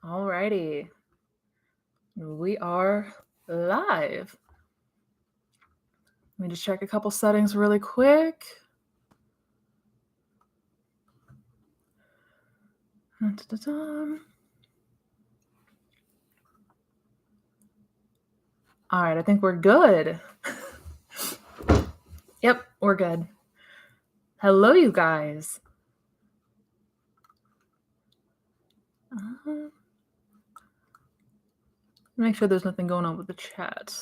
Alrighty, we are live. Let me just check a couple settings really quick. Dun-dun-dun-dun. All right, I think we're good. Yep, we're good. Hello, you guys. Make sure there's nothing going on with the chat.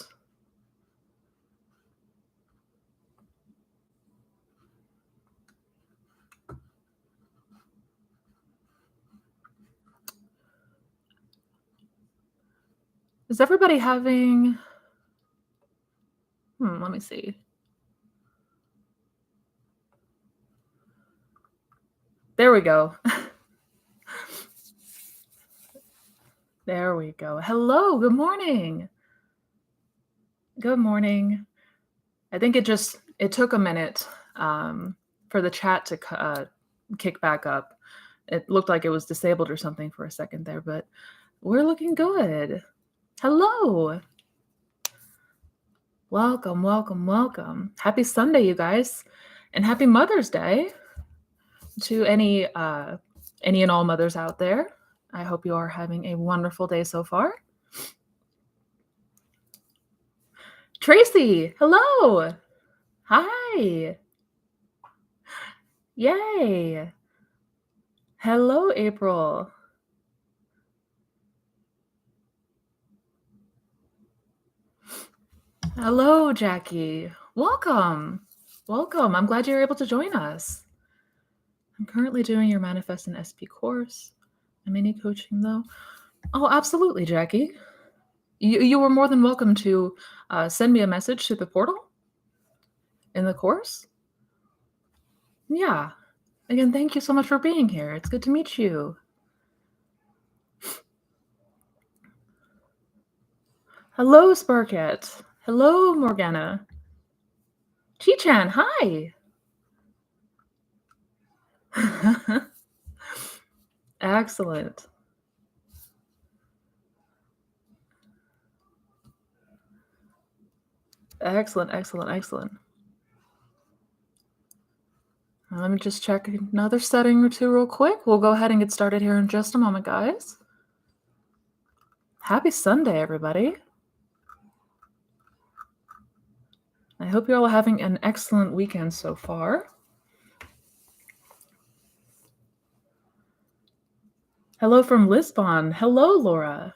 Is everybody having... let me see. There we go. There we go. Hello, good morning. Good morning. I think it took a minute for the chat to kick back up. It looked like it was disabled or something for a second there, but we're looking good. Hello. Welcome, welcome, welcome. Happy Sunday, you guys. And happy Mother's Day to any and all mothers out there. I hope you are having a wonderful day so far. Tracy, hello. Hi. Yay. Hello, April. Hello, Jackie. Welcome. Welcome. I'm glad you're able to join us. I'm currently doing your Manifest in SP course. I'm mini coaching though. Oh, absolutely, Jackie. You were more than welcome to send me a message to the portal in the course. Yeah. Again, thank you so much for being here. It's good to meet you. Hello, Sparket. Hello, Morgana. Chi-chan, hi. Excellent. Excellent, excellent, excellent. Let me just check another setting or two real quick. We'll go ahead and get started here in just a moment, guys. Happy Sunday, everybody. I hope you're all having an excellent weekend so far. Hello from Lisbon. Hello, Laura.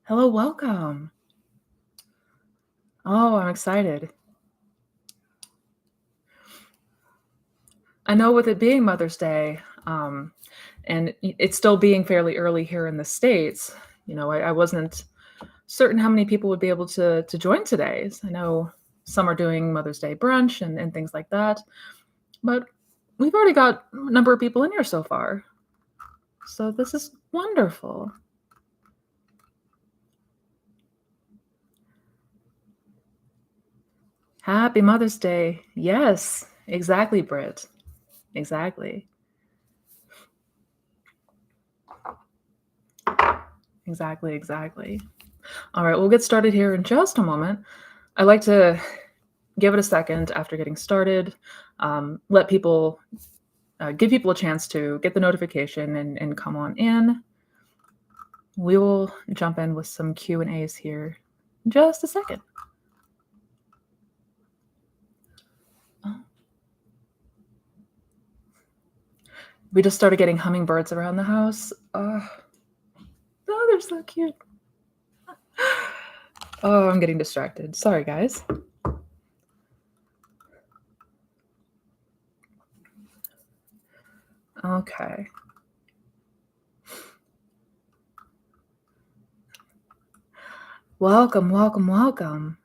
Hello, welcome. Oh, I'm excited. I know with it being Mother's Day, and it's still being fairly early here in the States, I wasn't certain how many people would be able to join today. I know some are doing Mother's Day brunch and things like that, but we've already got a number of people in here so far. So this is wonderful. Happy Mother's Day. Yes, exactly, Britt. Exactly. Exactly. All right, we'll get started here in just a moment. I like to give it a second after getting started, let people, give people a chance to get the notification and come on in. We will jump in with some Q&As here in just a second. We just started getting hummingbirds around the house. Oh, they're so cute. Oh, I'm getting distracted. Sorry, guys. Okay. Welcome, welcome, welcome.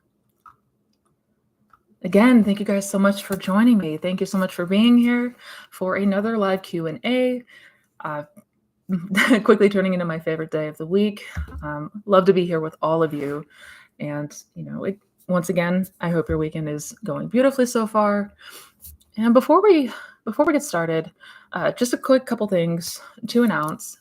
Again, thank you guys so much for joining me. Thank you so much for being here for another live Q&A. Quickly turning into my favorite day of the week. Love to be here with all of you. And, once again, I hope your weekend is going beautifully so far. And before we Before we get started, just a quick couple things to announce.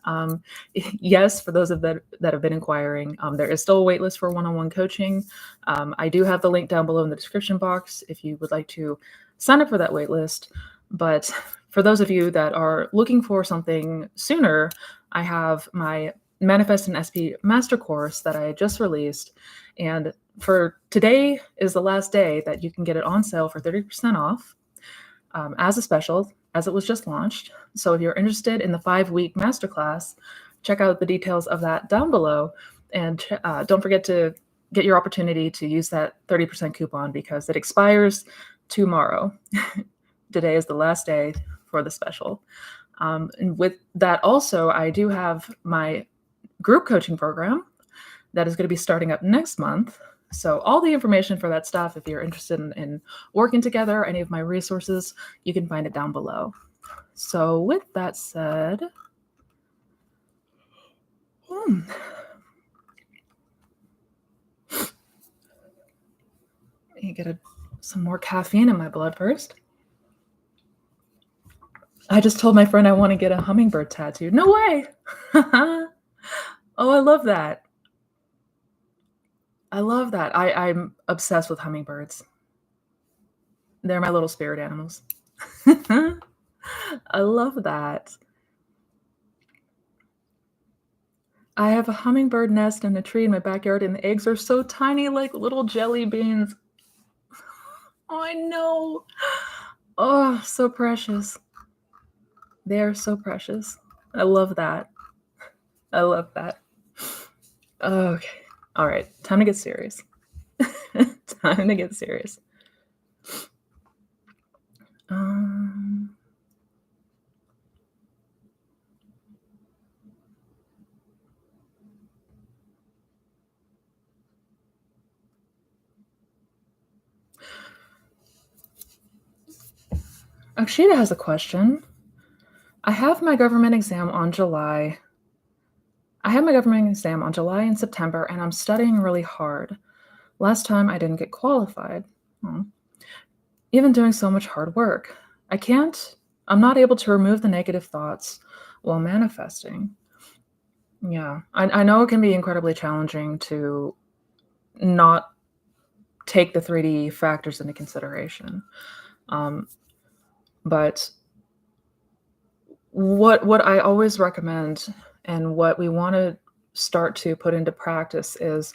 Yes, for those of that have been inquiring, there is still a wait list for one-on-one coaching. I do have the link down below in the description box if you would like to sign up for that wait list. But for those of you that are looking for something sooner, I have my Manifest and SP Master Course that I just released. And for today is the last day that you can get it on sale for 30% off. As a special, as it was just launched. So if you're interested in the 5-week masterclass, check out the details of that down below. And don't forget to get your opportunity to use that 30% coupon because it expires tomorrow. Today is the last day for the special. And with that also, I do have my group coaching program that is going to be starting up next month. So all the information for that stuff, if you're interested in working together, any of my resources, you can find it down below. So with that said, let me get some more caffeine in my blood first. I just told my friend I want to get a hummingbird tattoo. No way! Oh, I love that. I love that. I'm obsessed with hummingbirds. They're my little spirit animals. I love that. I have a hummingbird nest in a tree in my backyard, and the eggs are so tiny, like little jelly beans. Oh, I know. Oh, so precious. They are so precious. I love that. I love that. Okay. All right. Time to get serious. Time to get serious. Akshita has a question. I have my government exam on July and September, and I'm studying really hard. Last time I didn't get qualified. Even doing so much hard work. I'm not able to remove the negative thoughts while manifesting. Yeah, I know it can be incredibly challenging to not take the 3D factors into consideration. But what I always recommend and what we want to start to put into practice is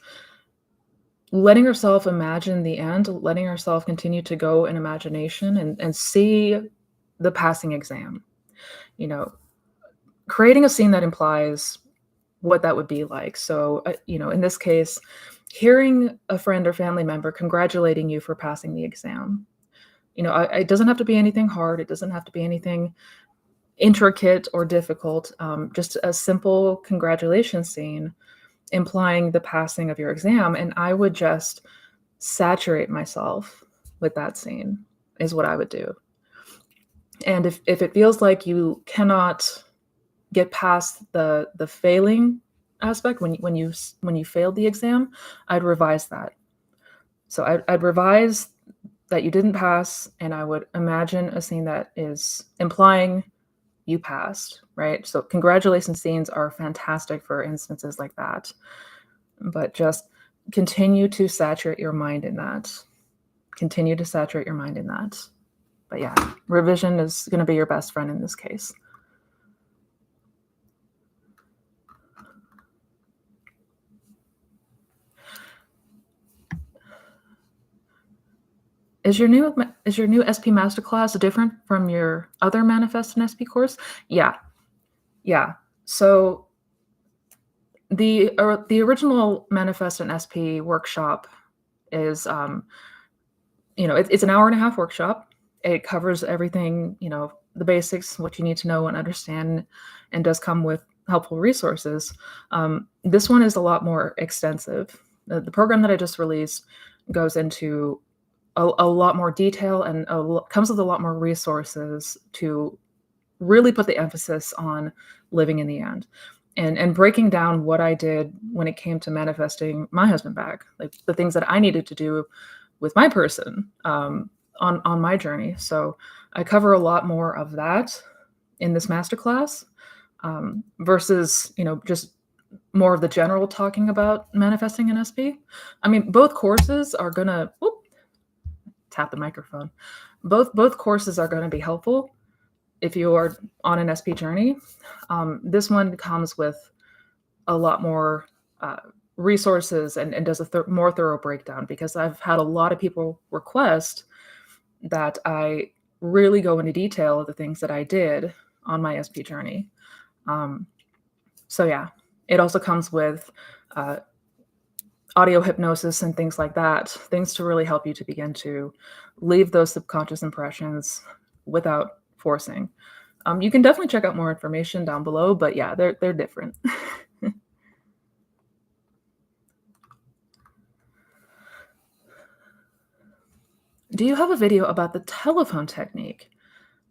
letting yourself imagine the end, letting yourself continue to go in imagination and see the passing exam. Creating a scene that implies what that would be like. So, in this case, hearing a friend or family member congratulating you for passing the exam. It doesn't have to be anything hard. It doesn't have to be anything intricate or difficult. Just a simple congratulations scene implying the passing of your exam. And I would just saturate myself with that scene is what I would do. And if it feels like you cannot get past the failing aspect when you failed the exam, I'd revise that. So I'd revise that you didn't pass, and I would imagine a scene that is implying you passed, right? So congratulations scenes are fantastic for instances like that, but just continue to saturate your mind in that. Continue to saturate your mind in that. But yeah, revision is going to be your best friend in this case. Is your new SP Masterclass different from your other Manifest and SP course? Yeah. So the original Manifest and SP workshop is, it's an hour-and-a-half workshop. It covers everything, the basics, what you need to know and understand, and does come with helpful resources. This one is a lot more extensive. The program that I just released goes into a lot more detail and comes with a lot more resources to really put the emphasis on living in the end and breaking down what I did when it came to manifesting my husband back, like the things that I needed to do with my person on my journey. So I cover a lot more of that in this masterclass, versus, just more of the general talking about manifesting an SP. I mean, both courses are gonna tap the microphone. Both courses are gonna be helpful if you are on an SP journey. This one comes with a lot more resources and does a more thorough breakdown, because I've had a lot of people request that I really go into detail of the things that I did on my SP journey. So yeah, it also comes with audio hypnosis and things like that, things to really help you to begin to leave those subconscious impressions without forcing. You can definitely check out more information down below, but yeah, they're different. Do you have a video about the telephone technique?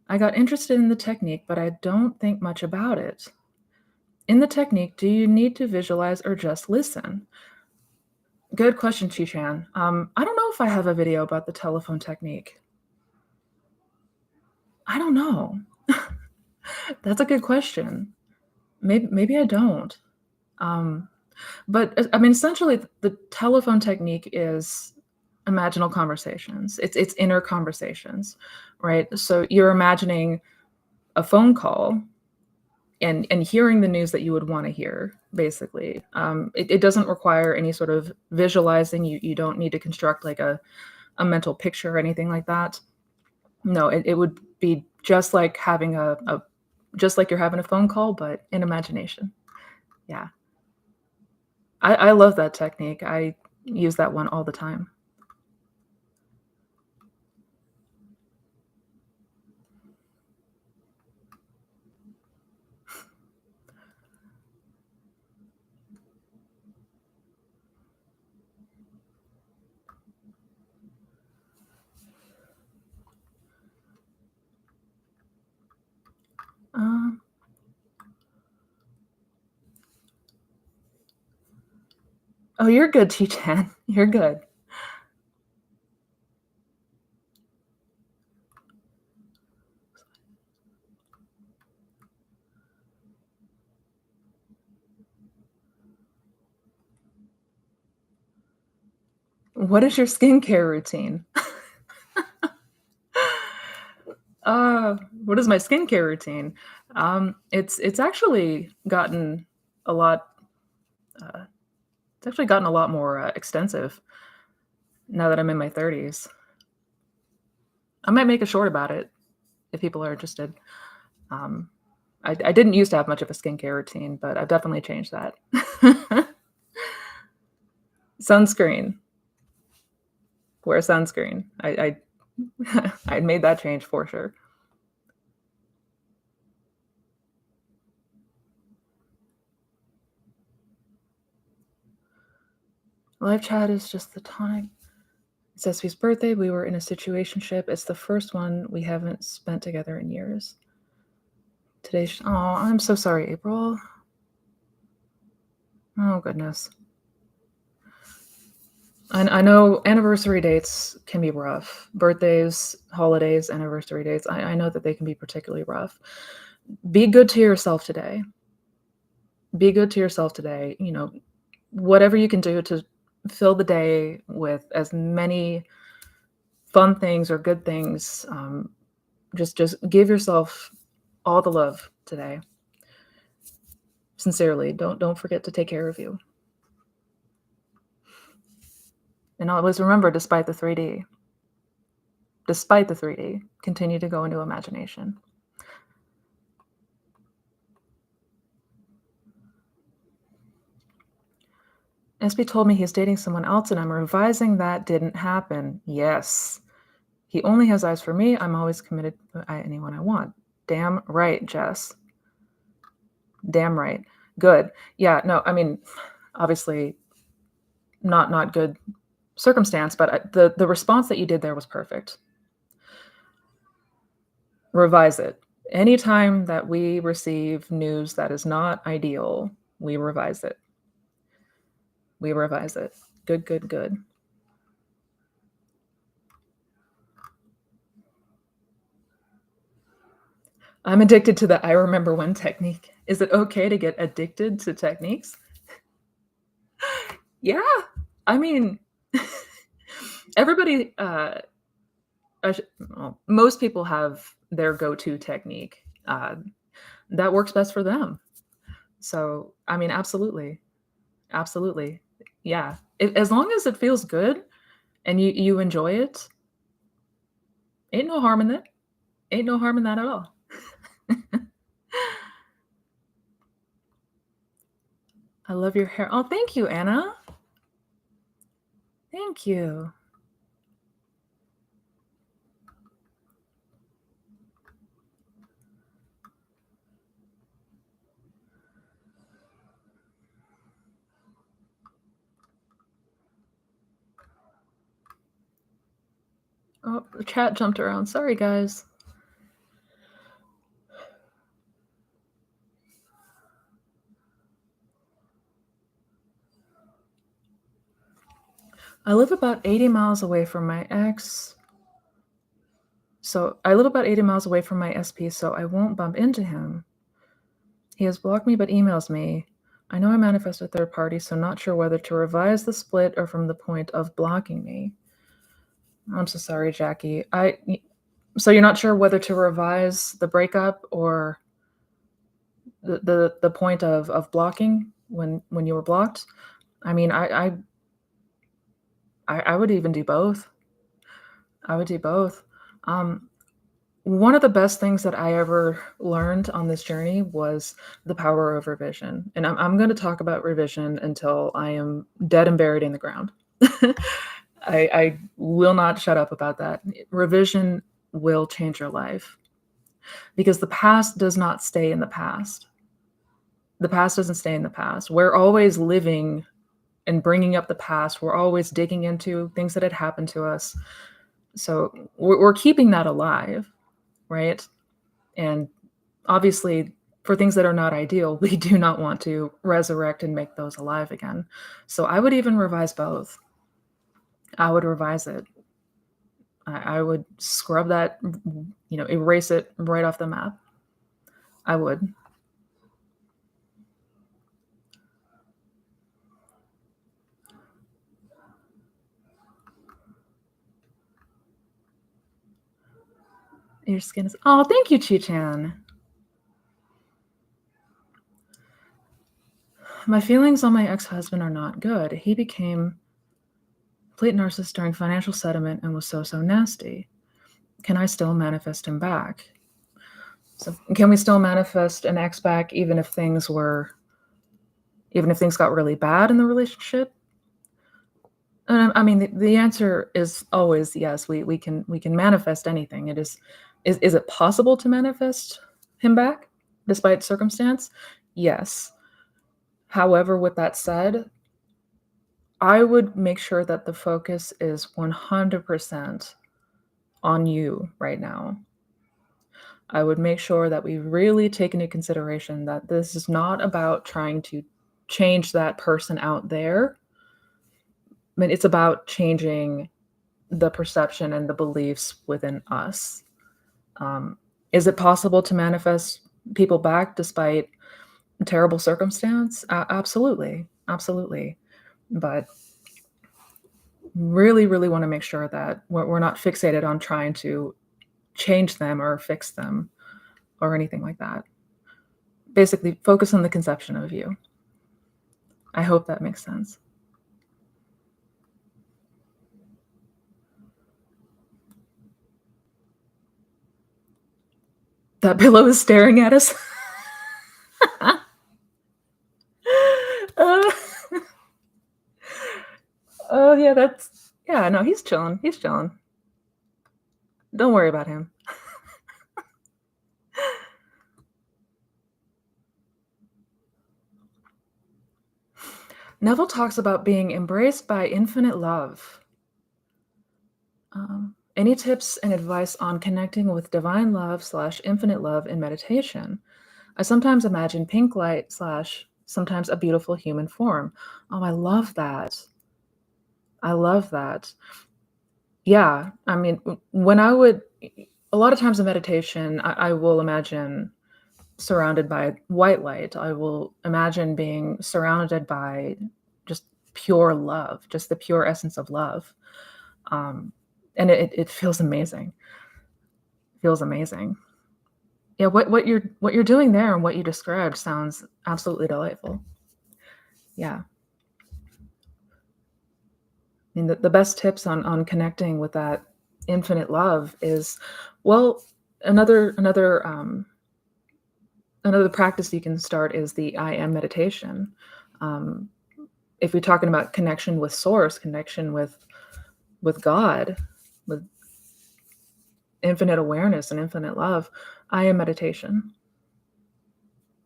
I got interested in the technique, but I don't think much about it. In the technique, do you need to visualize or just listen? Good question, Chi-Chan. I don't know if I have a video about the telephone technique. I don't know. That's a good question. Maybe I don't. But I mean, essentially, the telephone technique is imaginal conversations. It's inner conversations, right? So you're imagining a phone call and hearing the news that you would want to hear. Basically, it doesn't require any sort of visualizing. You don't need to construct like a mental picture or anything like that. No, it would be just like having just like you're having a phone call, but in imagination. Yeah. I love that technique. I use that one all the time. Um, oh, you're good, Chi-Chan. You're good. What is your skincare routine? What is my skincare routine? It's actually gotten a lot. It's actually gotten a lot more extensive now that I'm in my 30s. I might make a short about it if people are interested. Um, I didn't used to have much of a skincare routine, but I've definitely changed that. Sunscreen. Wear sunscreen. I made that change for sure. Live chat is just the tonic. It's Esvy's birthday. We were in a situationship. It's the first one we haven't spent together in years. Today's. Oh, I'm so sorry, April. Oh goodness. I know anniversary dates can be rough. Birthdays, holidays, anniversary dates. I know that they can be particularly rough. Be good to yourself today. Be good to yourself today. Whatever you can do to fill the day with as many fun things or good things. Just give yourself all the love today. Sincerely, don't forget to take care of you. And always remember, despite the 3D, continue to go into imagination. SB told me he's dating someone else and I'm revising that didn't happen. Yes. He only has eyes for me. I'm always committed to anyone I want. Damn right, Jess. Damn right. Good. Yeah, no, I mean, obviously not good circumstance, but the response that you did there was perfect. Revise it. Anytime that we receive news that is not ideal, we revise it. We revise it. Good, good, good. I'm addicted to the I remember when technique. Is it okay to get addicted to techniques? Yeah. I mean, everybody, well, most people have their go-to technique that works best for them. So, I mean, absolutely, absolutely, yeah. As long as it feels good and you enjoy it, ain't no harm in that. Ain't no harm in that at all. I love your hair. Oh, thank you, Anna. Thank you. Oh, the chat jumped around. Sorry, guys. I live about 80 miles away from my ex. So I live about 80 miles away from my SP, so I won't bump into him. He has blocked me but emails me. I know I manifest a third party, so not sure whether to revise the split or from the point of blocking me. I'm so sorry, Jackie. So you're not sure whether to revise the breakup or the point of blocking when you were blocked? I mean, I would even do both. I would do both. Um, One of the best things that I ever learned on this journey was the power of revision. And I'm going to talk about revision until I am dead and buried in the ground. I will not shut up about that. Revision will change your life because the past does not stay in the past. The past doesn't stay in the past. We're always living and bringing up the past. We're always digging into things that had happened to us. So we're keeping that alive, right? And obviously, for things that are not ideal, we do not want to resurrect and make those alive again. So I would even revise both. I would revise it. I would scrub that, erase it right off the map. I would. Your skin is. Oh, thank you, Chi-chan. My feelings on my ex-husband are not good. He became a complete narcissist during financial settlement and was so nasty. Can I still manifest him back? So can we still manifest an ex back even if things got really bad in the relationship? And I mean, the answer is always yes. We can manifest anything. Is it possible to manifest him back despite circumstance? Yes. However, with that said, I would make sure that the focus is 100% on you right now. I would make sure that we really take into consideration that this is not about trying to change that person out there. I mean, it's about changing the perception and the beliefs within us. Is it possible to manifest people back despite terrible circumstance? Absolutely. Absolutely. But really, really want to make sure that we're not fixated on trying to change them or fix them or anything like that. Basically, focus on the conception of you. I hope that makes sense. That pillow is staring at us. uh, oh yeah, no, he's chilling. He's chilling. Don't worry about him. Neville talks about being embraced by infinite love. Any tips and advice on connecting with divine love / infinite love in meditation? I sometimes imagine pink light / sometimes a beautiful human form. Oh, I love that. I love that. Yeah, I mean, when I would a lot of times in meditation, I will imagine surrounded by white light. I will imagine being surrounded by just pure love, just the pure essence of love. Um, and it feels amazing. Feels amazing. Yeah, what you're doing there and what you described sounds absolutely delightful. Yeah. I mean, the best tips on connecting with that infinite love is, well, another practice you can start is the I am meditation. Um, if you're talking about connection with source, connection with God, with infinite awareness and infinite love, I am meditation.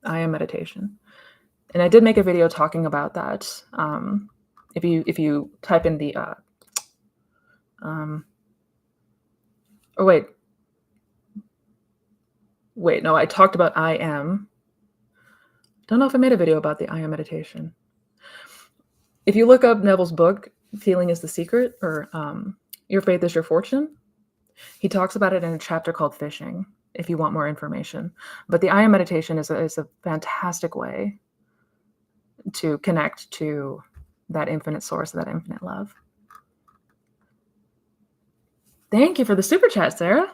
I am meditation. And I did make a video talking about that. If you type in the um, or wait, no, I talked about I am. Don't know if I made a video about the I am meditation. If you look up Neville's book, Feeling is the Secret, or Your Faith is Your Fortune, he talks about it in a chapter called Fishing, if you want more information. But the I am meditation is a fantastic way to connect to that infinite source, that infinite love. Thank you for the super chat, Sarah.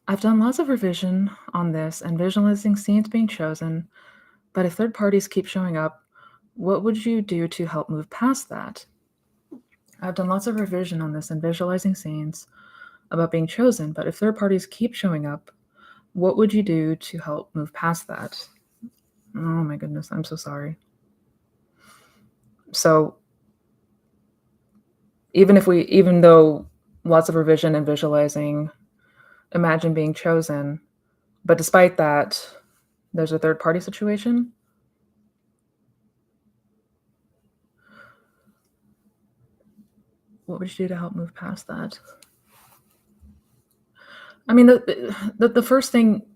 I've done lots of revision on this and visualizing scenes being chosen, but if third parties keep showing up, what would you do to help move past that? I've done lots of revision on this and visualizing scenes about being chosen, but if third parties keep showing up, what would you do to help move past that? Oh my goodness, I'm so sorry. So even though lots of revision and visualizing, imagine being chosen, but despite that, there's a third party situation. What would you do to help move past that? I mean, the first thing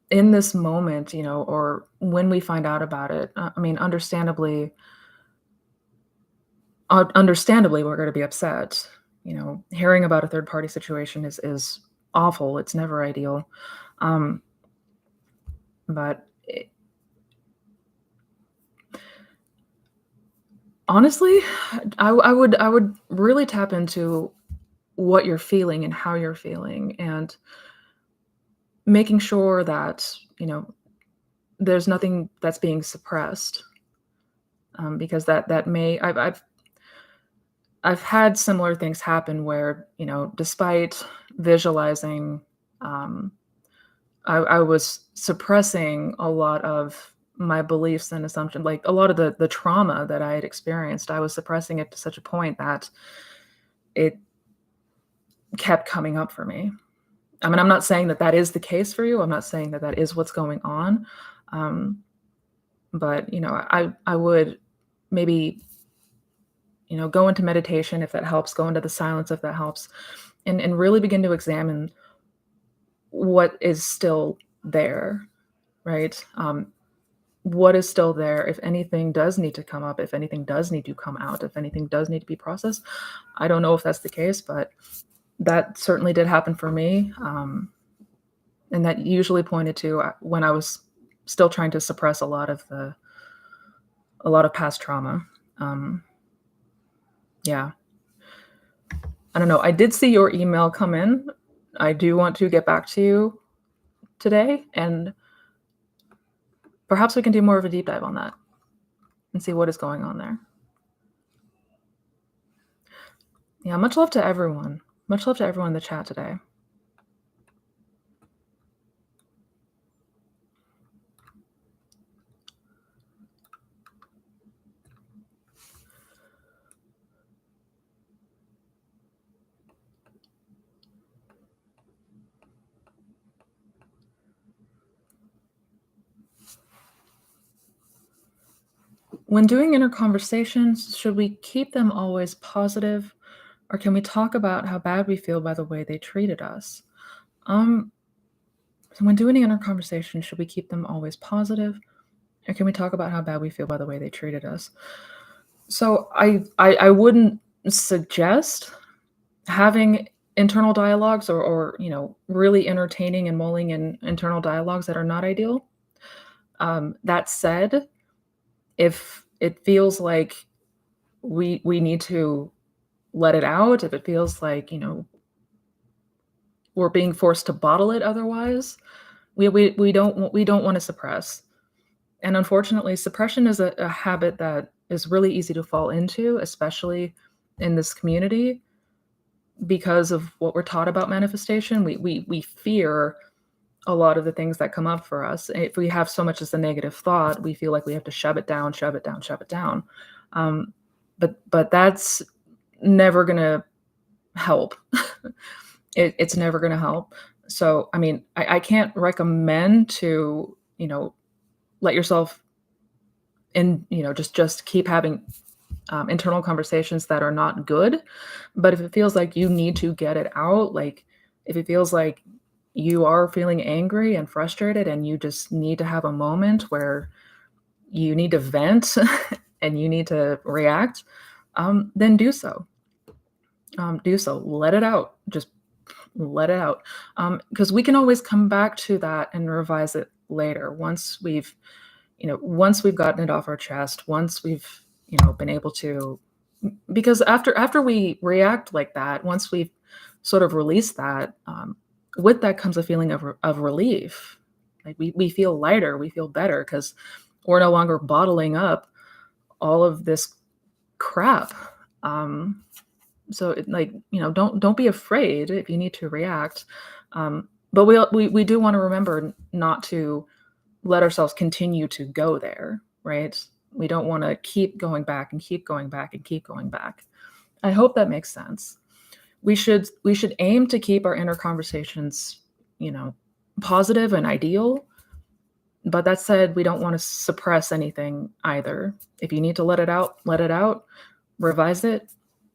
in this moment, or when we find out about it, I mean, understandably, we're going to be upset. Hearing about a third party situation is awful. It's never ideal. But honestly, I would really tap into what you're feeling and how you're feeling, and making sure that there's nothing that's being suppressed, because that may I've had similar things happen where despite visualizing, um, I was suppressing a lot of my beliefs and assumptions, like a lot of the trauma that I had experienced. I was suppressing it to such a point that it kept coming up for me. I mean, I'm not saying that is the case for you. I'm not saying that is what's going on. Um, but I would maybe go into meditation if that helps, go into the silence if that helps, and really begin to examine what is still there, right? What is still there, if anything does need to come up, if anything does need to come out, if anything does need to be processed. I don't know if that's the case, but that certainly did happen for me. And that usually pointed to when I was still trying to suppress a lot of past trauma. Yeah. I don't know. I did see your email come in. I do want to get back to you today, and perhaps we can do more of a deep dive on that and see what is going on there. Yeah, much love to everyone. Much love to everyone in the chat today. When doing inner conversations, should we keep them always positive, or can we talk about how bad we feel by the way they treated us? So when doing inner conversations, should we keep them always positive, or can we talk about how bad we feel by the way they treated us? So I wouldn't suggest having internal dialogues or really entertaining and mulling in internal dialogues that are not ideal. That said, if it feels like we need to let it out, if it feels like, we're being forced to bottle it otherwise, we don't wanna suppress. And unfortunately, suppression is a habit that is really easy to fall into, especially in this community because of what we're taught about manifestation. We fear a lot of the things that come up for us. If we have so much as a negative thought, we feel like we have to shove it down, shove it down, shove it down. Um, but that's never gonna help. It's never gonna help. So, I mean, I can't recommend to, let yourself just keep having internal conversations that are not good. But if it feels like you need to get it out, like if it feels like you are feeling angry and frustrated and you just need to have a moment where you need to vent and you need to react, then do so. Do so. Let it out. Just let it out. Because we can always come back to that and revise it later once we've gotten it off our chest, once we've, been able to, because after we react like that, once we've sort of released that, with that comes a feeling of relief. Like we feel lighter, we feel better because we're no longer bottling up all of this crap. Um, so don't be afraid if you need to react. But we do want to remember not to let ourselves continue to go there, right? We don't want to keep going back and keep going back and keep going back. I hope that makes sense. We should aim to keep our inner conversations, positive and ideal. But that said, we don't want to suppress anything either. If you need to let it out, revise it,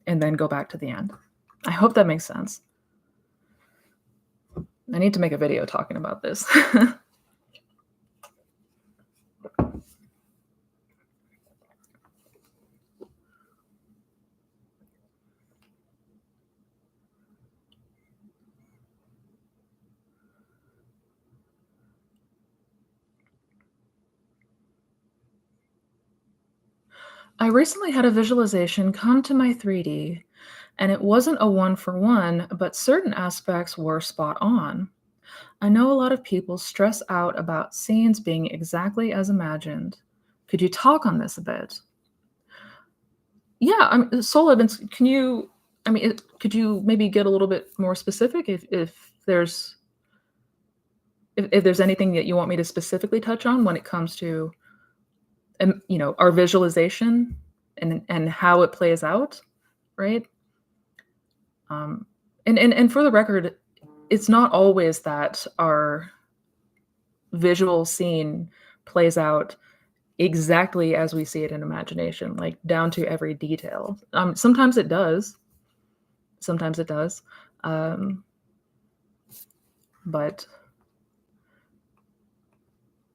and then go back to the end. I hope that makes sense. I need to make a video talking about this. I recently had a visualization come to my 3D, and it wasn't a one for one, but certain aspects were spot on. I know a lot of people stress out about scenes being exactly as imagined. Could you talk on this a bit? Yeah, soul events. Could you maybe get a little bit more specific if there's anything that you want me to specifically touch on when it comes to our visualization and how it plays out, right? And for the record, it's not always that our visual scene plays out exactly as we see it in imagination, like down to every detail. Sometimes it does. Sometimes it does. But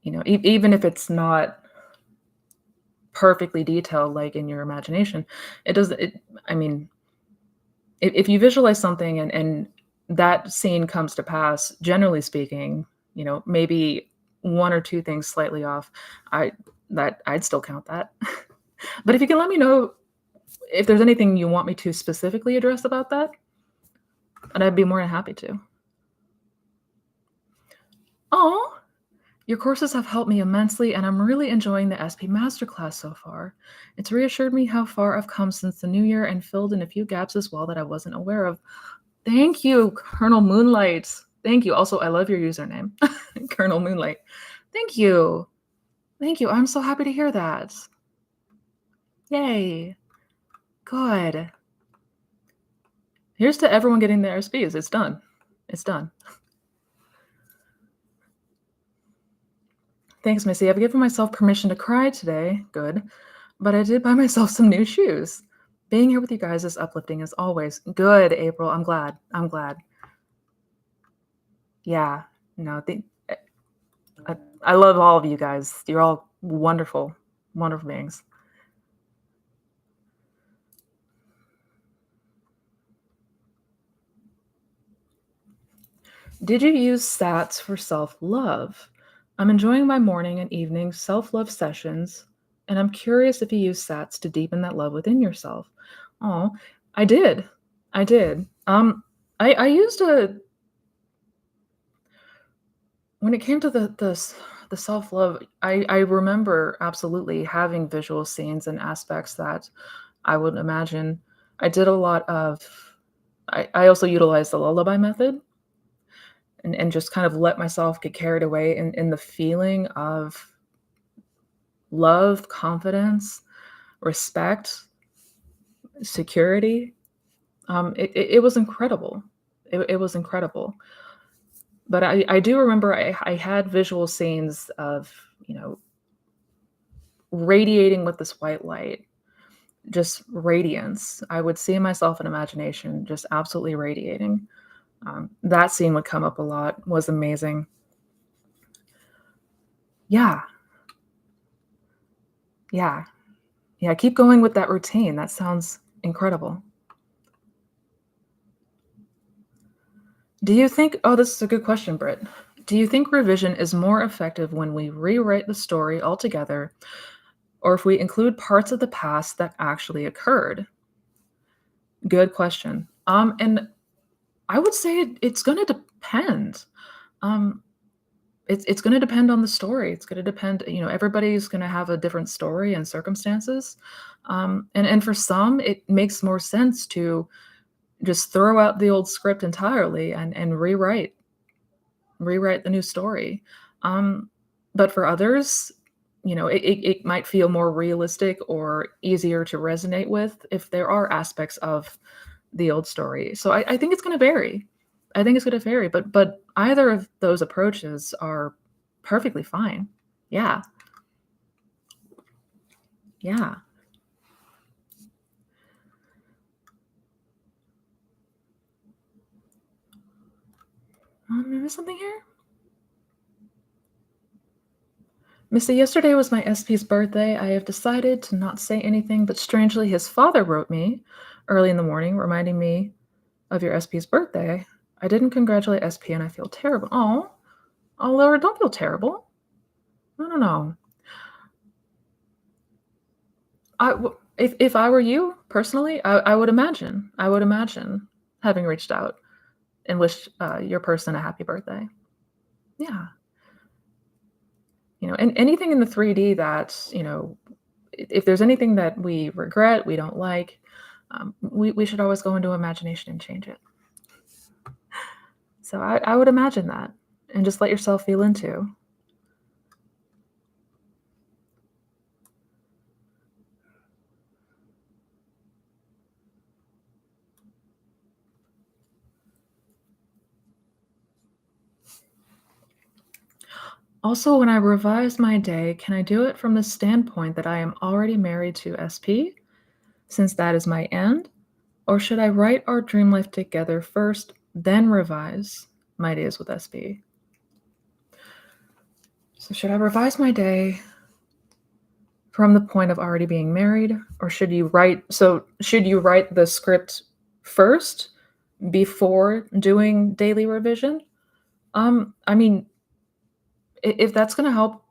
even if it's not perfectly detailed like in your imagination, it does it I mean, if you visualize something and that scene comes to pass, generally speaking, maybe one or two things slightly off, I'd still count that. But if you can let me know if there's anything you want me to specifically address about that, and I'd be more than happy to. Oh, your courses have helped me immensely, and I'm really enjoying the SP Masterclass so far. It's reassured me how far I've come since the new year and filled in a few gaps as well that I wasn't aware of. Thank you, Colonel Moonlight. Thank you. Also, I love your username, Colonel Moonlight. Thank you. Thank you. I'm so happy to hear that. Yay. Good. Here's to everyone getting their SPs. It's done. It's done. Thanks, Missy. I've given myself permission to cry today. Good. But I did buy myself some new shoes. Being here with you guys is uplifting as always. Good, April. I'm glad. I'm glad. Yeah. No, I love all of you guys. You're all wonderful, wonderful beings. Did you use SATs for self-love? I'm enjoying my morning and evening self-love sessions, and I'm curious if you use SATs to deepen that love within yourself. Oh, I did. I did. I used a when it came to the self-love, I remember absolutely having visual scenes and aspects that I would imagine. I did a lot of I also utilized the lullaby method and just kind of let myself get carried away in the feeling of love, confidence, respect, security. It was incredible. It was incredible. But I do remember I had visual scenes of, radiating with this white light, just radiance. I would see myself in imagination just absolutely radiating. That scene would come up a lot, was amazing. Yeah, yeah, yeah, keep going with that routine, that sounds incredible. Do you think oh, this is a good question, Britt. Do you think revision is more effective when we rewrite the story altogether, or if we include parts of the past that actually occurred? Good question. And I would say it's gonna depend. Um, it's gonna depend on the story. It's gonna depend, everybody's gonna have a different story and circumstances. And for some, it makes more sense to just throw out the old script entirely and rewrite the new story. Um, but for others, it might feel more realistic or easier to resonate with if there are aspects of the old story. So I think it's going to vary. I think it's going to vary, but either of those approaches are perfectly fine. Yeah, yeah. Is something here? Missy, yesterday was my SP's birthday. I have decided to not say anything, but strangely, his father wrote me early in the morning, reminding me of your SP's birthday. I didn't congratulate SP and I feel terrible. Oh, Laura, don't feel terrible. No, no, no. If I were you personally, I would imagine having reached out and wished your person a happy birthday. Yeah, and anything in the 3D that if there's anything that we regret, we don't like, we should always go into imagination and change it. So I would imagine that, and just let yourself feel into. Also, when I revise my day, can I do it from the standpoint that I am already married to SP, since that is my end? Or should I write our dream life together first, then revise my days with SP? So, should I revise my day from the point of already being married, or should you write the script first before doing daily revision? I mean, if that's going to help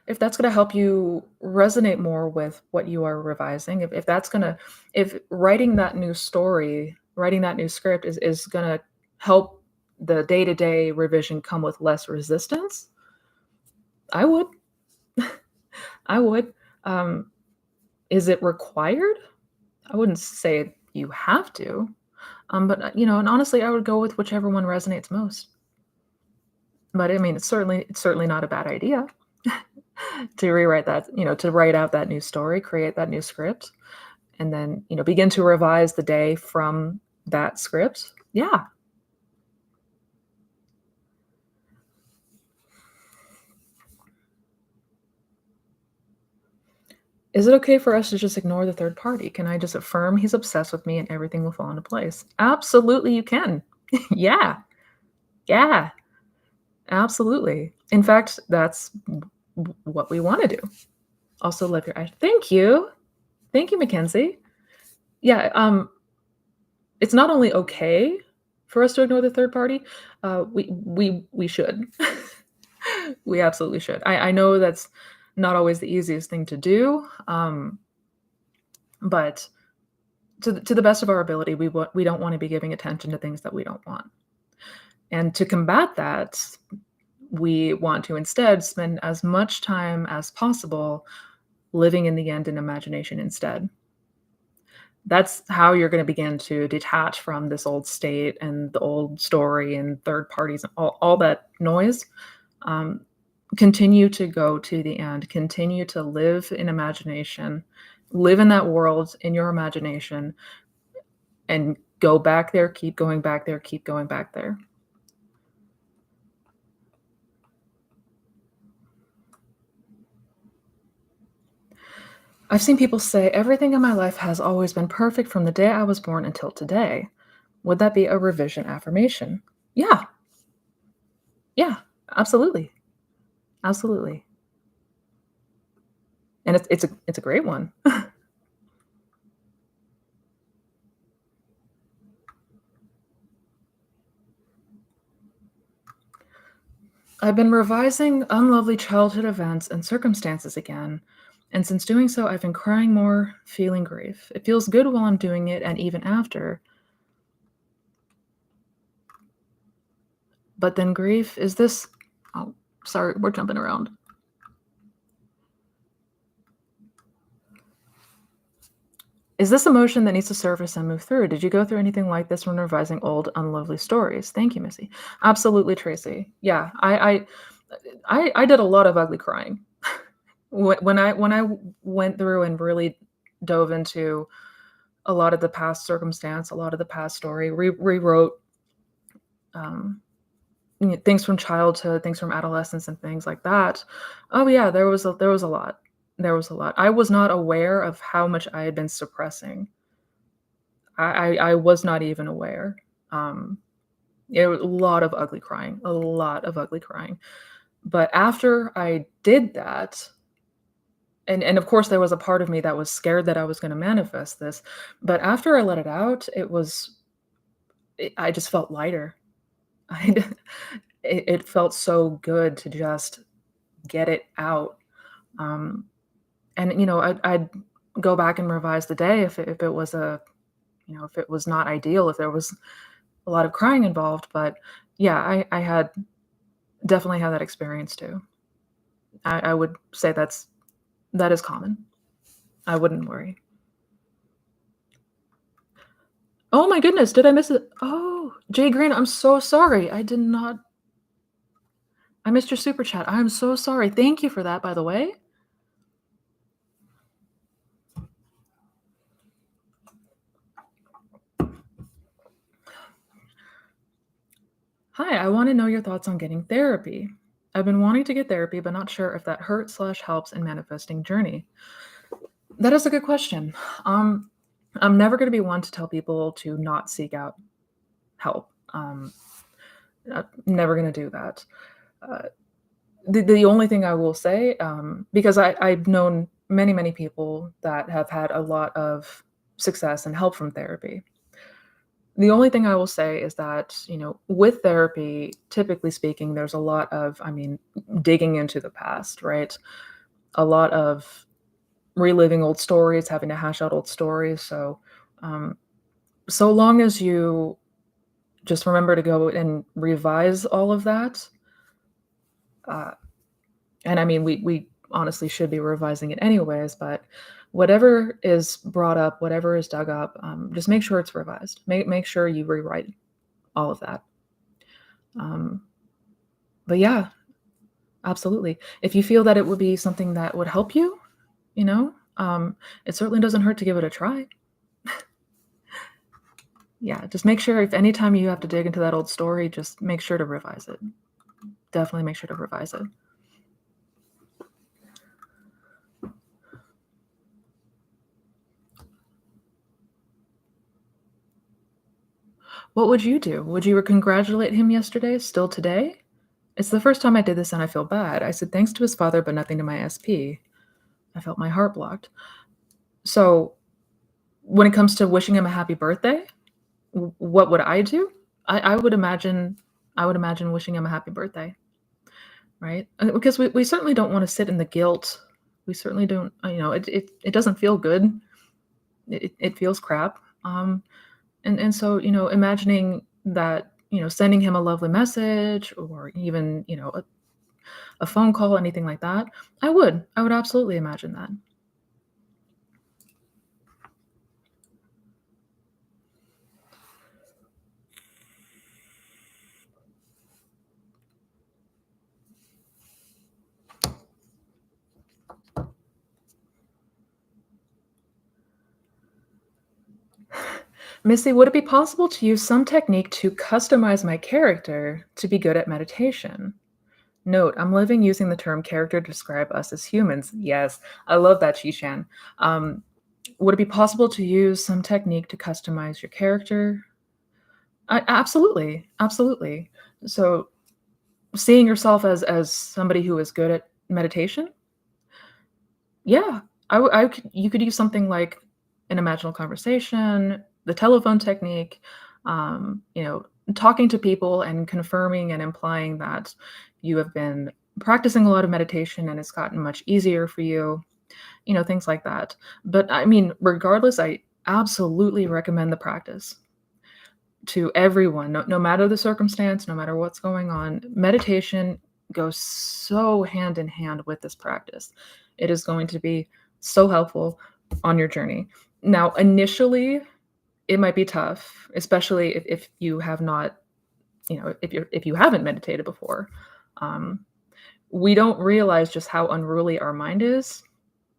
if that's going to help you resonate more with what you are revising, if that's going to if writing that new story, writing that new script is going to help the day-to-day revision come with less resistance, I would. I would. Um, is it required? I wouldn't say you have to. But and honestly, I would go with whichever one resonates most. But I mean, it's certainly not a bad idea to rewrite that, to write out that new story, create that new script, and then, begin to revise the day from that script. Yeah. Is it okay for us to just ignore the third party? Can I just affirm he's obsessed with me and everything will fall into place? Absolutely, you can. Yeah. Yeah. Absolutely. In fact, that's what we want to do. Also, love your eyes. Thank you. Thank you, Mackenzie. Yeah. It's not only okay for us to ignore the third party? We should. We absolutely should. I know that's not always the easiest thing to do, but to the best of our ability, we don't wanna be giving attention to things that we don't want. And to combat that, we want to instead spend as much time as possible living in the end in imagination instead. That's how you're gonna begin to detach from this old state and the old story and third parties and all that noise. Um, Continue to go to the end, continue to live in imagination, live in that world in your imagination, and go back there, keep going back there, keep going back there. I've seen people say, "Everything in my life has always been perfect from the day I was born until today." Would that be a revision affirmation? Yeah, yeah, absolutely, absolutely, and it's a great one. I've been revising unlovely childhood events and circumstances again, and since doing so, I've been crying more, feeling grief. It feels good while I'm doing it and even after, but then grief is this oh, sorry, we're jumping around. Is this emotion that needs to surface and move through? Did you go through anything like this when revising old unlovely stories? Thank you, Missy. Absolutely, Tracy. Yeah, I did a lot of ugly crying. When I went through and really dove into a lot of the past circumstance, a lot of the past story, rewrote, um, things from childhood, things from adolescence, and things like that. Oh, yeah, there was a lot. There was a lot. I was not aware of how much I had been suppressing. I was not even aware. Um, it was a lot of ugly crying, a lot of ugly crying. But after I did that, and of course there was a part of me that was scared that I was gonna manifest this, but after I let it out, I just felt lighter. I d it felt so good to just get it out. Um, and, I'd go back and revise the day if it was if it was not ideal, if there was a lot of crying involved, but yeah, I had definitely had that experience too. I would say that is common. I wouldn't worry. Oh my goodness, did I miss it? Oh, Jay Green, I'm so sorry. I missed your super chat. I'm so sorry. Thank you for that, by the way. Hi, I want to know your thoughts on getting therapy. I've been wanting to get therapy, but not sure if that hurts/helps in manifesting journey. That is a good question. Um, I'm never going to be one to tell people to not seek out help. Never going to do that. Uh, the only thing I will say, because I've known many people that have had a lot of success and help from therapy. The only thing I will say is that, with therapy, typically speaking, there's a lot of, digging into the past, right? A lot of reliving old stories, having to hash out old stories. Um, so long as you just remember to go and revise all of that, uh, and we honestly should be revising it anyways, but whatever is brought up, whatever is dug up, just make sure it's revised. Make sure you rewrite all of that. Um, but yeah, absolutely. If you feel that it would be something that would help you, it certainly doesn't hurt to give it a try. Yeah, just make sure if anytime you have to dig into that old story, just make sure to revise it. Definitely make sure to revise it. What would you do? Would you congratulate him yesterday, still today? It's the first time I did this and I feel bad. I said thanks to his father, but nothing to my SP. I felt my heart blocked. So when it comes to wishing him a happy birthday, what would I do? I would imagine wishing him a happy birthday, right? Because we certainly don't wanna sit in the guilt. We certainly don't it doesn't feel good. It feels crap. And so, imagining that, sending him a lovely message or even, a phone call, anything like that, I would absolutely imagine that. Missy, would it be possible to use some technique to customize my character to be good at meditation? Note, I'm living using the term character to describe us as humans. Yes, I love that, Shishan. Um, would it be possible to use some technique to customize your character? Absolutely, absolutely. So, seeing yourself as somebody who is good at meditation? Yeah, I could you could use something like an imaginal conversation, the telephone technique, talking to people and confirming and implying that you have been practicing a lot of meditation and it's gotten much easier for you, things like that. But I mean, regardless, I absolutely recommend the practice to everyone, no matter the circumstance, no matter what's going on. Meditation goes so hand in hand with this practice. It is going to be so helpful on your journey. Now, initially, it might be tough, especially if you have not, if you haven't meditated before. Um, we don't realize just how unruly our mind is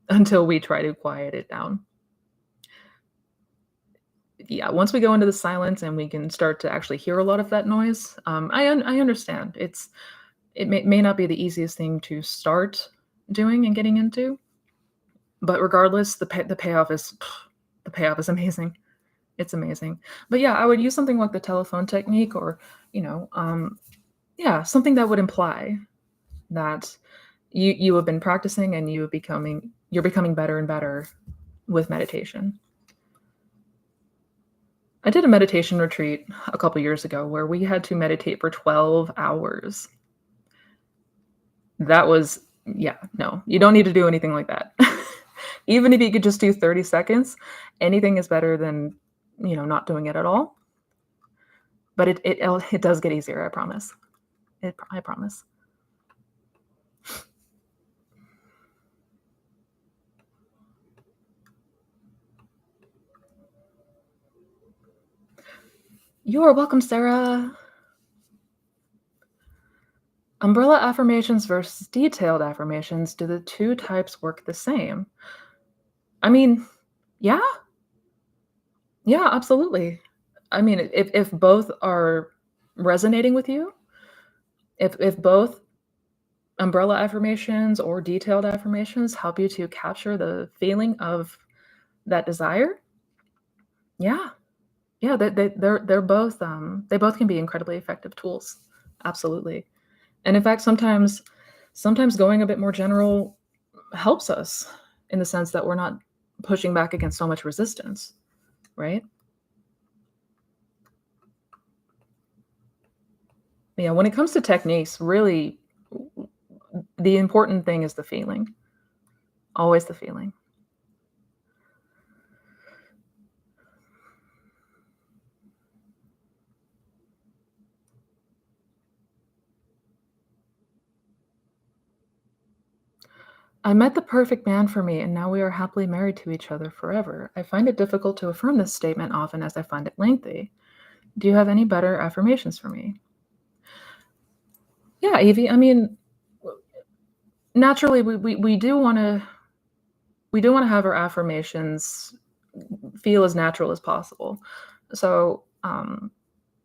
until we try to quiet it down. Yeah, once we go into the silence and we can start to actually hear a lot of that noise, I understand. It may not be the easiest thing to start doing and getting into, but regardless, the payoff is amazing. It's amazing. But yeah, I would use something like the telephone technique or, yeah, something that would imply that you have been practicing and you're becoming better and better with meditation. I did a meditation retreat a couple years ago where we had to meditate for 12 hours. That was yeah, no, you don't need to do anything like that. Even if you could just do 30 seconds, anything is better than, not doing it at all. But it does get easier, I promise. I promise. You are welcome, Sarah. Umbrella affirmations versus detailed affirmations, do the 2 types work the same? I mean, yeah, yeah, absolutely. I mean, if both are resonating with you, if both umbrella affirmations or detailed affirmations help you to capture the feeling of that desire, yeah, yeah, they're both, they both can be incredibly effective tools. Absolutely. And in fact, sometimes going a bit more general helps us in the sense that we're not pushing back against so much resistance, right? Yeah, when it comes to techniques, really the important thing is the feeling. Always the feeling. I met the perfect man for me, and now we are happily married to each other forever. I find it difficult to affirm this statement often as I find it lengthy. Do you have any better affirmations for me? Yeah, Evie, I mean, naturally, we do wanna have our affirmations feel as natural as possible. So,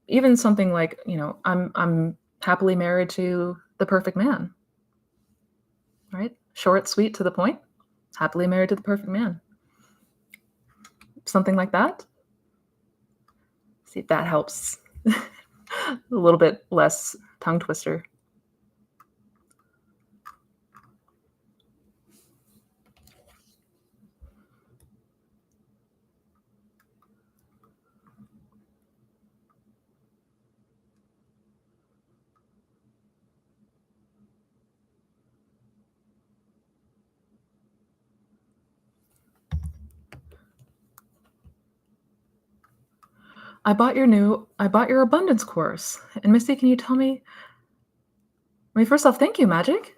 even something like, I'm happily married to the perfect man, right? Short, sweet, to the point. Happily married to the perfect man. Something like that. See if that helps. A little bit less tongue twister. I bought your abundance course. And Misty, can you tell me, I mean, first off, thank you, Magic.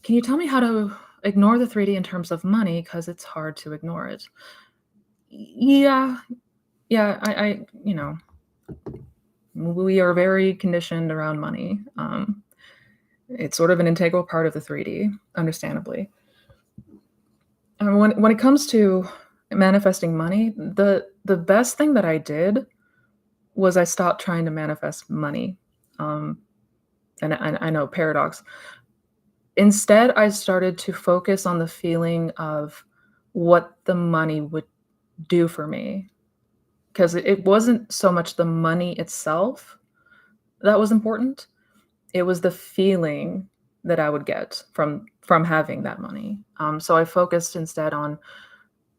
Can you tell me how to ignore the 3D in terms of money? Because it's hard to ignore it. Yeah, yeah, we are very conditioned around money. It's sort of an integral part of the 3D, understandably. When it comes to manifesting money, the best thing that I did was I stopped trying to manifest money. Um, and I know, paradox. Instead, I started to focus on the feeling of what the money would do for me, 'cause it wasn't so much the money itself that was important, it was the feeling that I would get from having that money. So I focused instead on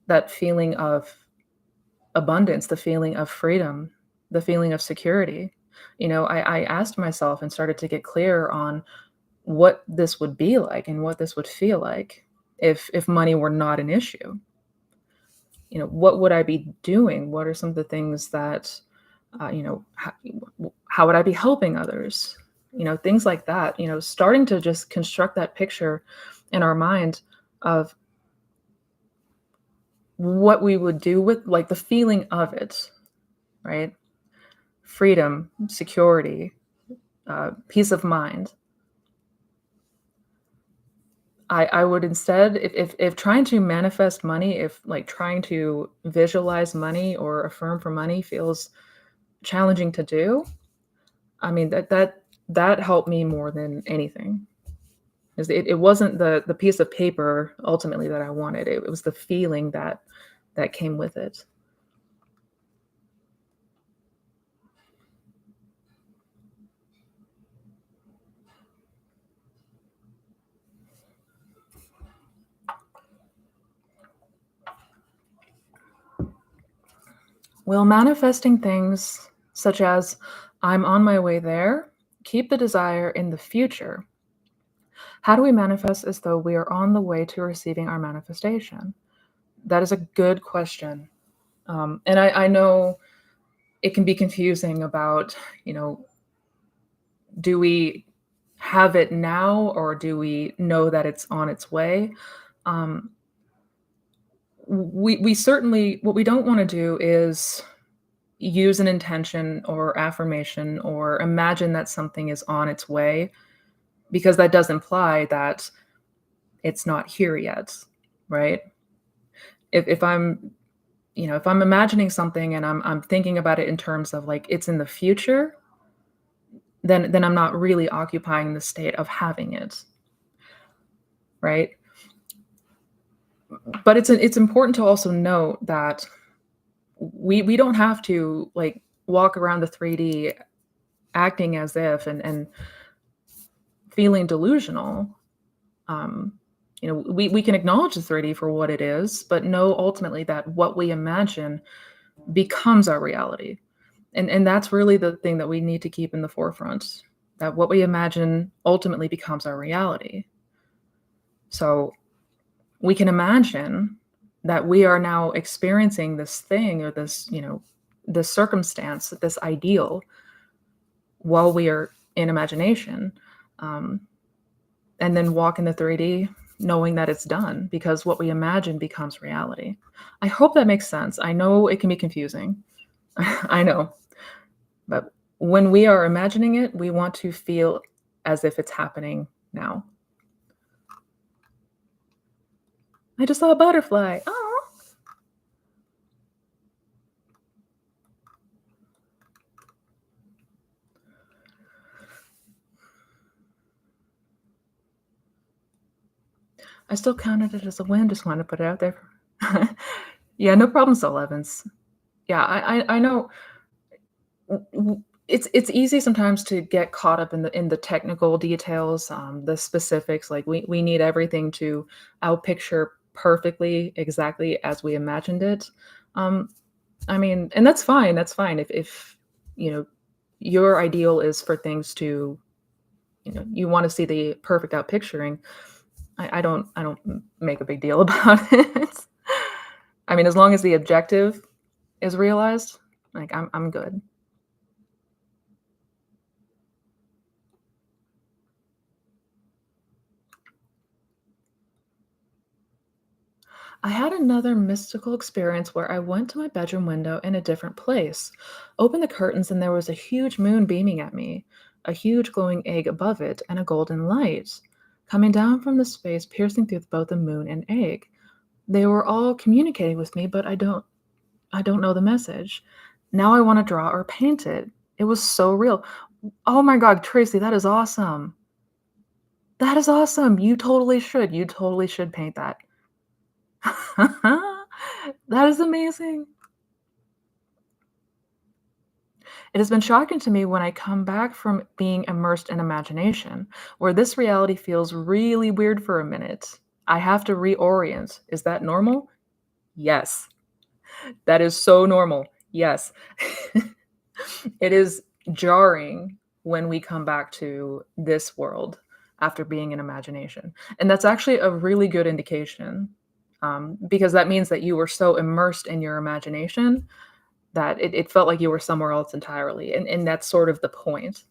that feeling of abundance, the feeling of freedom, the feeling of security. I asked myself and started to get clear on what this would be like and what this would feel like if money were not an issue. What would I be doing? What are some of the things that, how would I be helping others? Things like that. Starting to just construct that picture in our mind of what we would do with, like, the feeling of it, right? Freedom, security, peace of mind. I would instead, if trying to manifest money, if like trying to visualize money or affirm for money feels challenging to do, I mean that helped me more than anything. 'Cause it wasn't the piece of paper ultimately that I wanted. It was the feeling that came with it. Will manifesting things such as "I'm on my way there" keep the desire in the future? How do we manifest as though we are on the way to receiving our manifestation? That is a good question. And I know it can be confusing about, do we have it now or do we know that it's on its way? Um, we certainly, what we don't want to do is use an intention or affirmation or imagine that something is on its way, because that does imply that it's not here yet, right? If I'm, if I'm imagining something and I'm thinking about it in terms of like it's in the future, then I'm not really occupying the state of having it, right? But it's important to also note that we don't have to like walk around the 3D acting as if and feeling delusional. Um, we can acknowledge the 3D for what it is, but know ultimately that what we imagine becomes our reality. And that's really the thing that we need to keep in the forefront, that what we imagine ultimately becomes our reality. So we can imagine that we are now experiencing this thing or this circumstance, this ideal, while we are in imagination, um, and then walk in the 3D knowing that it's done because what we imagine becomes reality. I hope that makes sense. I know it can be confusing. I know. But when we are imagining it, we want to feel as if it's happening now. I just saw a butterfly. Oh, I still counted it as a win. Just wanted to put it out there. Yeah, no problem, Soul Evans. Yeah, I know. It's easy sometimes to get caught up in the technical details, the specifics. Like we need everything to outpicture perfectly, exactly as we imagined it. Um, I mean, and that's fine. That's fine if you know your ideal is for things to, you want to see the perfect outpicturing. I don't make a big deal about it. I mean, as long as the objective is realized, Like, I'm good. I had another mystical experience where I went to my bedroom window in a different place, opened the curtains, and there was a huge moon beaming at me, a huge glowing egg above it, and a golden light coming down from the space, piercing through both the moon and egg. They were all communicating with me, but I don't know the message. Now I want to draw or paint it. It was so real. Oh my God, Tracy, that is awesome. That is awesome. You totally should. You totally should paint that. That is amazing. It has been shocking to me when I come back from being immersed in imagination, where this reality feels really weird for a minute. I have to reorient. Is that normal? Yes. That is so normal. Yes. It is jarring when we come back to this world after being in imagination. And that's actually a really good indication, because that means that you were so immersed in your imagination that it felt like you were somewhere else entirely. And that's sort of the point.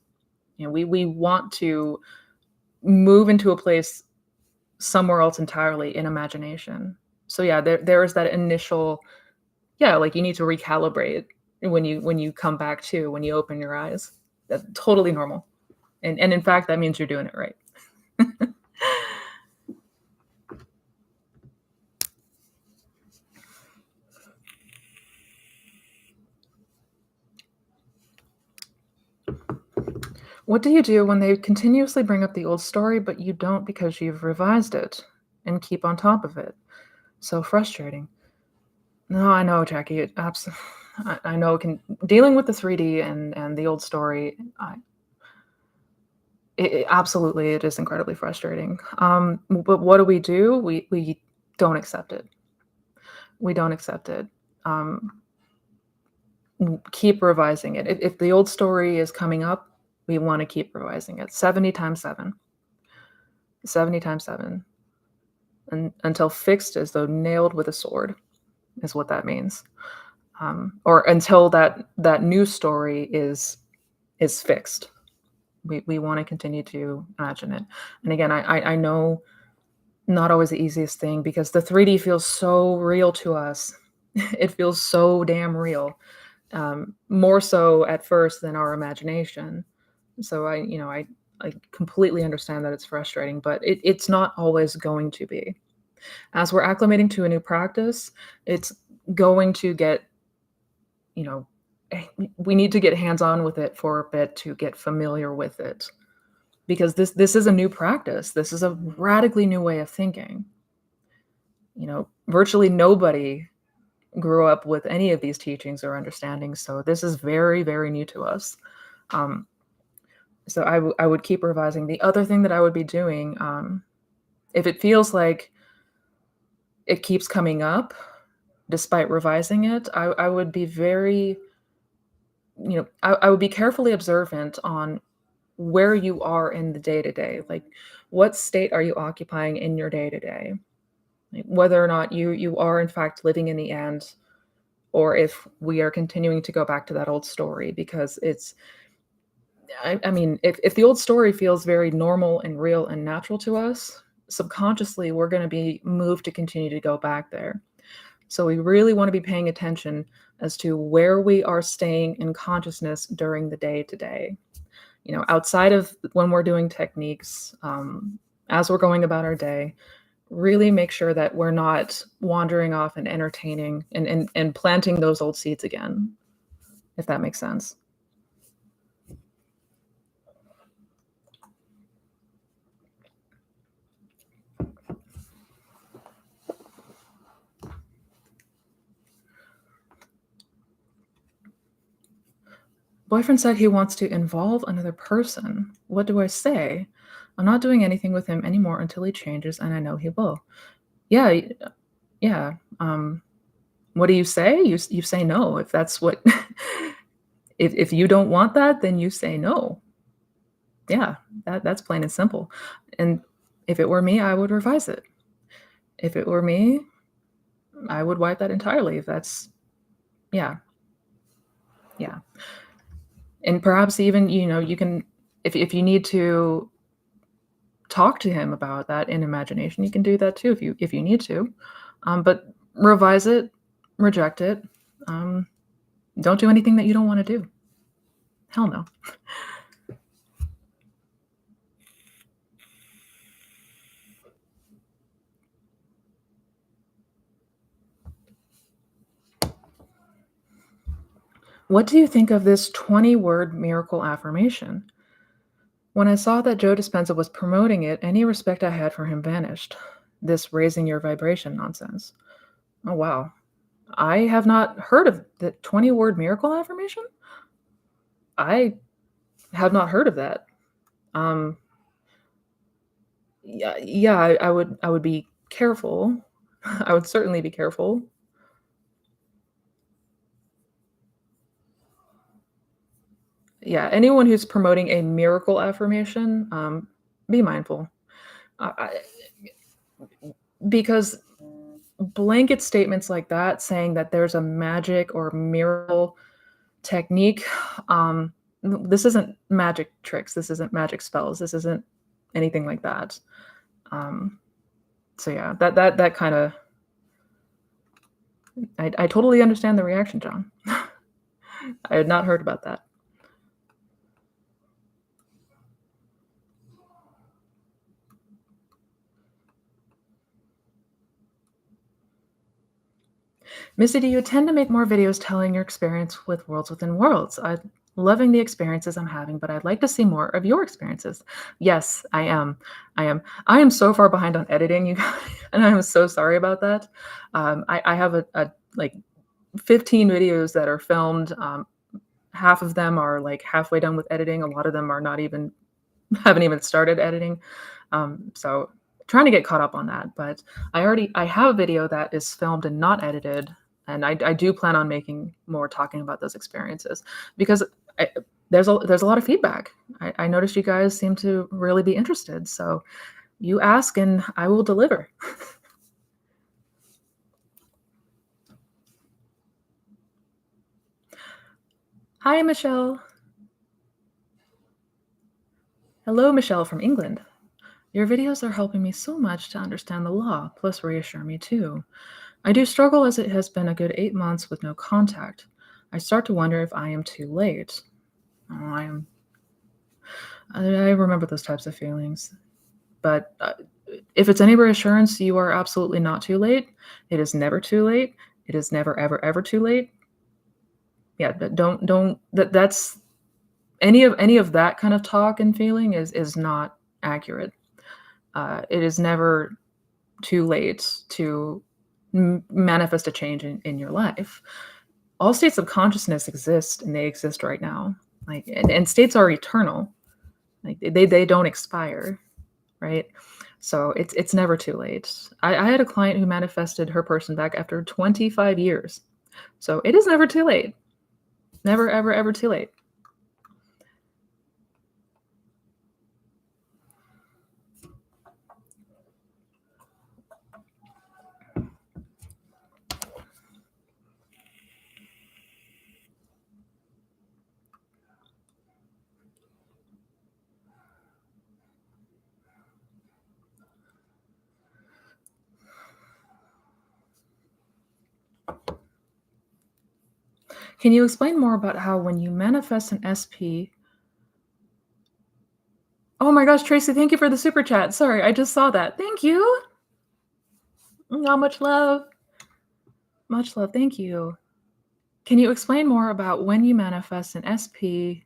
You know, we want to move into a place somewhere else entirely in imagination. So yeah, there is that initial, yeah, like you need to recalibrate when you come back to, when you open your eyes. That's totally normal. And in fact, that means you're doing it right. What do you do when they continuously bring up the old story, but you don't because you've revised it and keep on top of it? So frustrating. No, I know, Jackie. I know it can, dealing with the 3D and the old story. Absolutely, it is incredibly frustrating. But what do? We don't accept it. We don't accept it. Um, keep revising it. If the old story is coming up, we want to keep revising it 70 times 7. 70 times 7. And until fixed as though nailed with a sword is what that means. Or until that new story is fixed. We want to continue to imagine it. And again, I know, not always the easiest thing, because the 3D feels so real to us. It feels so damn real, more so at first than our imagination. So I completely understand that it's frustrating, but it's not always going to be. As we're acclimating to a new practice, it's going to get, you know, we need to get hands-on with it for a bit to get familiar with it, because this is a new practice. This is a radically new way of thinking. Virtually nobody grew up with any of these teachings or understandings, so this is very, very new to us. Um, so I would keep revising. The other thing that I would be doing, if it feels like it keeps coming up despite revising it, I would be very, I would be carefully observant on where you are in the day to day. Like, what state are you occupying in your day to day? Whether or not you are in fact living in the end, or if we are continuing to go back to that old story, because I mean, if the old story feels very normal and real and natural to us, subconsciously we're going to be moved to continue to go back there. So we really want to be paying attention as to where we are staying in consciousness during the day to day. Outside of when we're doing techniques, as we're going about our day, really make sure that we're not wandering off and entertaining and planting those old seeds again, if that makes sense. Boyfriend said he wants to involve another person. What do I say? I'm not doing anything with him anymore until he changes, and I know he will. Yeah, yeah. What do you say? You say no. If that's what, if you don't want that, then you say no. Yeah, that's plain and simple. And if it were me, I would revise it. If it were me, I would wipe that entirely. If that's, yeah. Yeah. And perhaps even, you can, if you need to talk to him about that in imagination, you can do that too if you need to. But revise it, reject it. Um, don't do anything that you don't want to do. Hell no. What do you think of this 20-word miracle affirmation? When I saw that Joe Dispenza was promoting it, any respect I had for him vanished. This raising your vibration nonsense. Oh, wow. I have not heard of the 20-word miracle affirmation. I have not heard of that. Um, yeah, I would be careful. I would certainly be careful. Yeah, anyone who's promoting a miracle affirmation, be mindful. I because blanket statements like that saying that there's a magic or miracle technique, this isn't magic tricks, this isn't magic spells, this isn't anything like that. Um, so yeah, that kinda I totally understand the reaction, John. I had not heard about that. Missy, do you tend to make more videos telling your experience with Worlds Within Worlds? I'm loving the experiences I'm having, but I'd like to see more of your experiences. Yes, I am. I am. I am so far behind on editing, you guys, and I'm so sorry about that. I have like 15 videos that are filmed. Half of them are like halfway done with editing. A lot of them are not even haven't even started editing. So trying to get caught up on that. But I have a video that is filmed and not edited, and I do plan on making more talking about those experiences because I, there's a lot of feedback. I noticed you guys seem to really be interested. So you ask and I will deliver. Hi, Michelle. Hello, Michelle from England. Your videos are helping me so much to understand the law, plus reassure me too. I do struggle as it has been a good 8 months with no contact. I start to wonder if I am too late. Oh, I remember those types of feelings. But if it's any reassurance, you are absolutely not too late. It is never too late. It is never, ever, ever too late. Yeah, don't that's any of that kind of talk and feeling is not accurate. It is never too late to manifest a change in your life. All states of consciousness exist and they exist right now. Like and states are eternal. Like they don't expire, right? So it's never too late. I had a client who manifested her person back after 25 years. So it is never too late. Never, ever, ever too late. Can you explain more about how when you manifest an SP? Oh my gosh, Tracy, thank you for the super chat. Sorry, I just saw that. Thank you. Not much love. Much love. Thank you. Can you explain more about when you manifest an SP,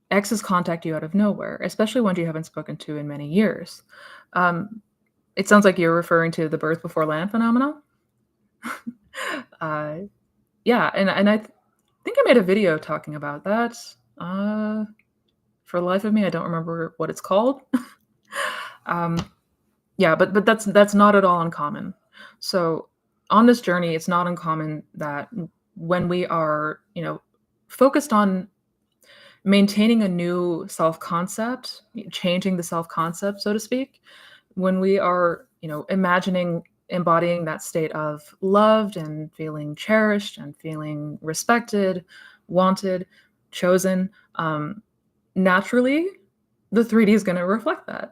exes contact you out of nowhere, especially ones you haven't spoken to in many years? Um, it sounds like you're referring to the birth before land phenomenon. uh, yeah, and think I made a video talking about that. For the life of me, I don't remember what it's called. um, yeah, but that's not at all uncommon. So on this journey, it's not uncommon that when we are, focused on maintaining a new self-concept, changing the self-concept, so to speak, when we are, imagining embodying that state of loved and feeling cherished and feeling respected, wanted, chosen, naturally, the 3D is gonna reflect that.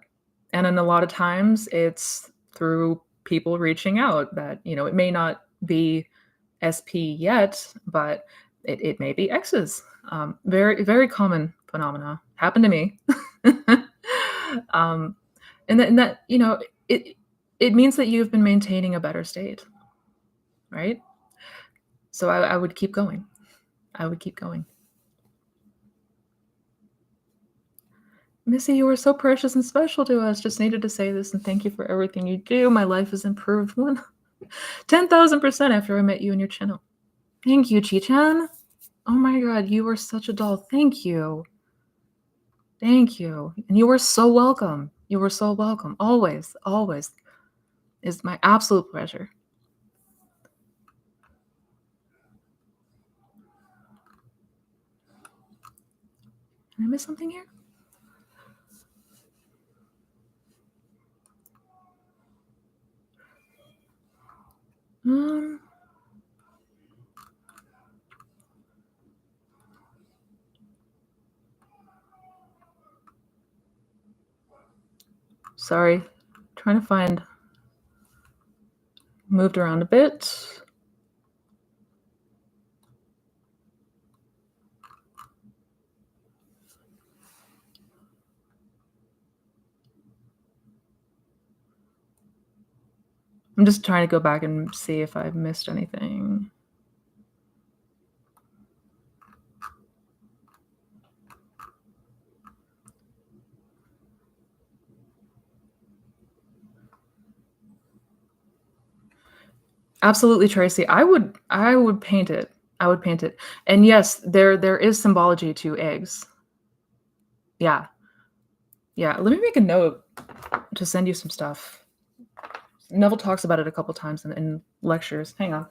And then a lot of times it's through people reaching out that, it may not be SP yet, but it may be X's. Very, very common phenomena. Happened to me. um, and that, it it means that you've been maintaining a better state, right? So I would keep going. I would keep going. Missy, you are so precious and special to us. Just needed to say this and thank you for everything you do. My life has improved 10,000% after I met you in your channel. Thank you, Chi-chan. Oh my god, you are such a doll. Thank you. Thank you. And you are so welcome. You are so welcome. Always, always. It's my absolute pleasure. Did I miss something here? Sorry. Trying to find. Moved around a bit. I'm just trying to go back and see if I've missed anything. Absolutely, Tracy. I would paint it. I would paint it. And yes, there is symbology to eggs. Yeah. Yeah. Let me make a note to send you some stuff. Neville talks about it a couple times in lectures. Hang on.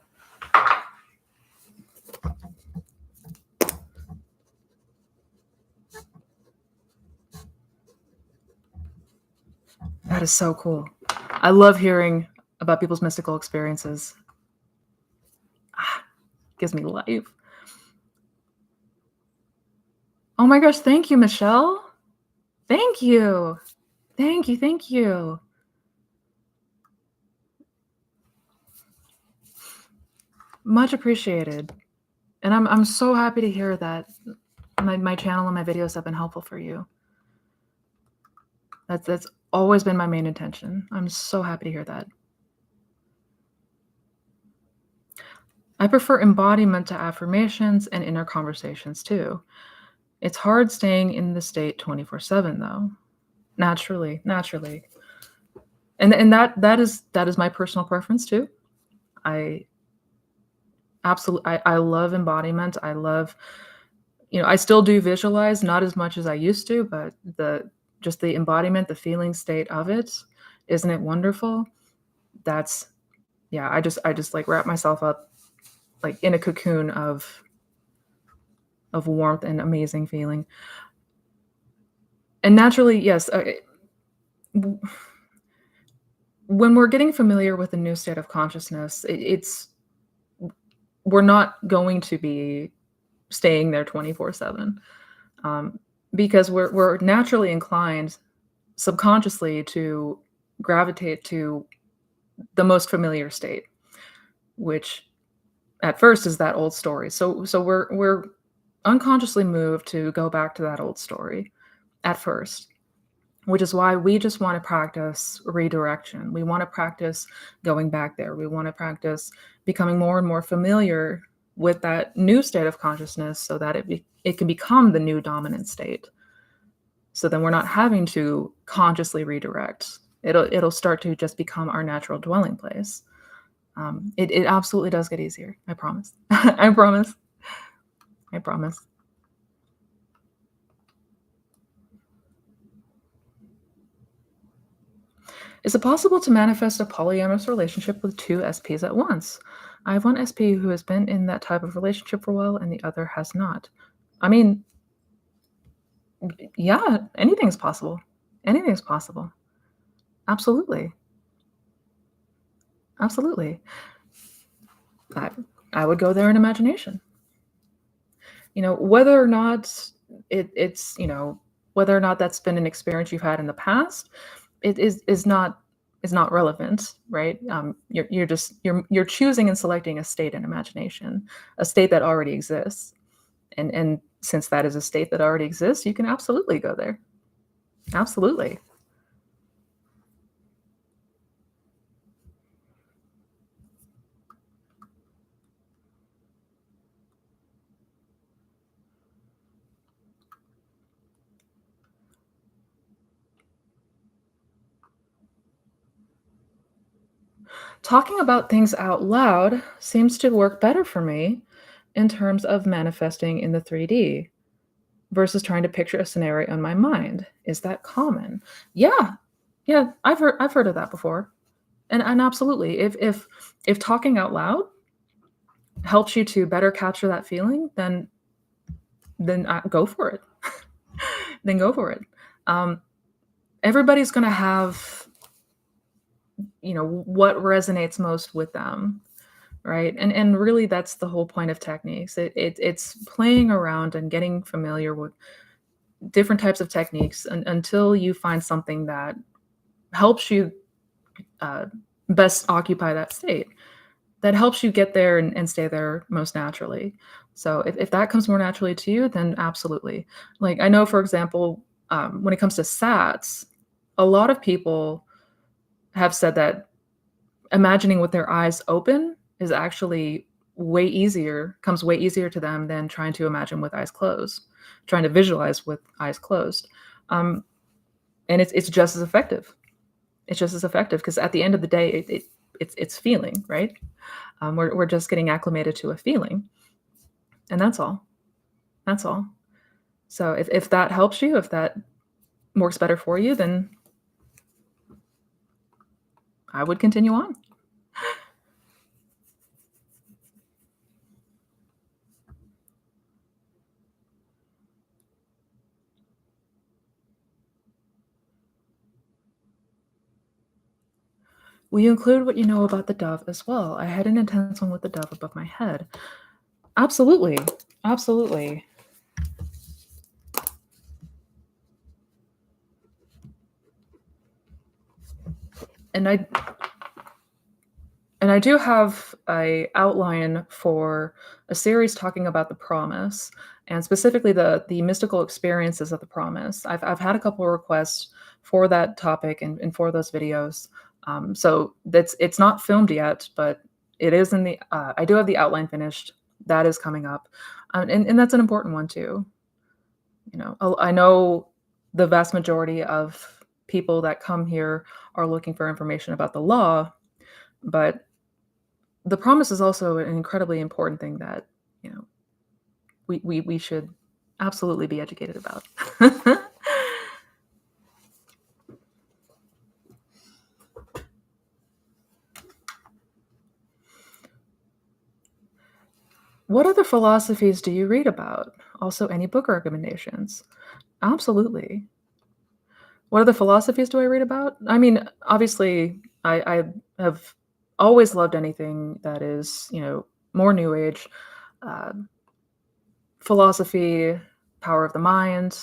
That is so cool. I love hearing about people's mystical experiences. Gives me life. Oh my gosh, thank you, Michelle. Thank you. Thank you, thank you. Much appreciated. And I'm so happy to hear that my channel and my videos have been helpful for you. That's always been my main intention. I'm so happy to hear that. I prefer embodiment to affirmations and inner conversations too. It's hard staying in the state 24/7 though. Naturally. And that is my personal preference too. I absolutely I love embodiment. I love, I still do visualize, not as much as I used to, but just the embodiment, the feeling state of it, isn't it wonderful? That's yeah, I just like wrap myself up like in a cocoon of warmth and amazing feeling. And naturally, yes, when we're getting familiar with a new state of consciousness, we're not going to be staying there 24/7, because we're naturally inclined subconsciously to gravitate to the most familiar state, which at first is that old story. So we're unconsciously moved to go back to that old story at first, which is why we just want to practice redirection. We want to practice going back there. We want to practice becoming more and more familiar with that new state of consciousness so that it can become the new dominant state. So then we're not having to consciously redirect. It'll start to just become our natural dwelling place. It absolutely does get easier. I promise. I promise. I promise. Is it possible to manifest a polyamorous relationship with two SPs at once? I have one SP who has been in that type of relationship for a while and the other has not. I mean, yeah, anything's possible. Anything's possible. Absolutely. Absolutely. I, I would go there in imagination. Whether or not it's whether or not that's been an experience you've had in the past, it is not relevant, right? You're choosing and selecting a state in imagination, a state that already exists, and since that is a state that already exists, you can absolutely go there. Absolutely. Talking about things out loud seems to work better for me in terms of manifesting in the 3D versus trying to picture a scenario in my mind. Is that common? Yeah. Yeah, I've heard of that before. And absolutely, if talking out loud helps you to better capture that feeling, then go for it. Then go for it. Um, Everybody's gonna have, what resonates most with them, right? And really, that's the whole point of techniques. It's playing around and getting familiar with different types of techniques until you find something that helps you uh, best occupy that state, that helps you get there and stay there most naturally. So if that comes more naturally to you, then absolutely. Like I know, for example, when it comes to SATs, a lot of people have said that imagining with their eyes open is actually comes way easier to them than trying to imagine with eyes closed, trying to visualize with eyes closed. Um, and it's just as effective. It's just as effective because at the end of the day, it's feeling, right? We're just getting acclimated to a feeling, and that's all. That's all. So if that helps you, if that works better for you, then I would continue on. Will you include what you know about the dove as well? I had an intense one with the dove above my head. Absolutely. Absolutely. And I do have a outline for a series talking about the promise and specifically the mystical experiences of the promise. I've had a couple of requests for that topic and for those videos. So it's not filmed yet, but it is in the. I do have the outline finished. That is coming up, and that's an important one too. I know the vast majority of people that come here are looking for information about the law, but the promise is also an incredibly important thing that, you know, we should absolutely be educated about. What other philosophies do you read about? Also, any book recommendations? Absolutely. What other philosophies do I read about? I mean, obviously, I have always loved anything that is, more new age, uh, philosophy, power of the mind,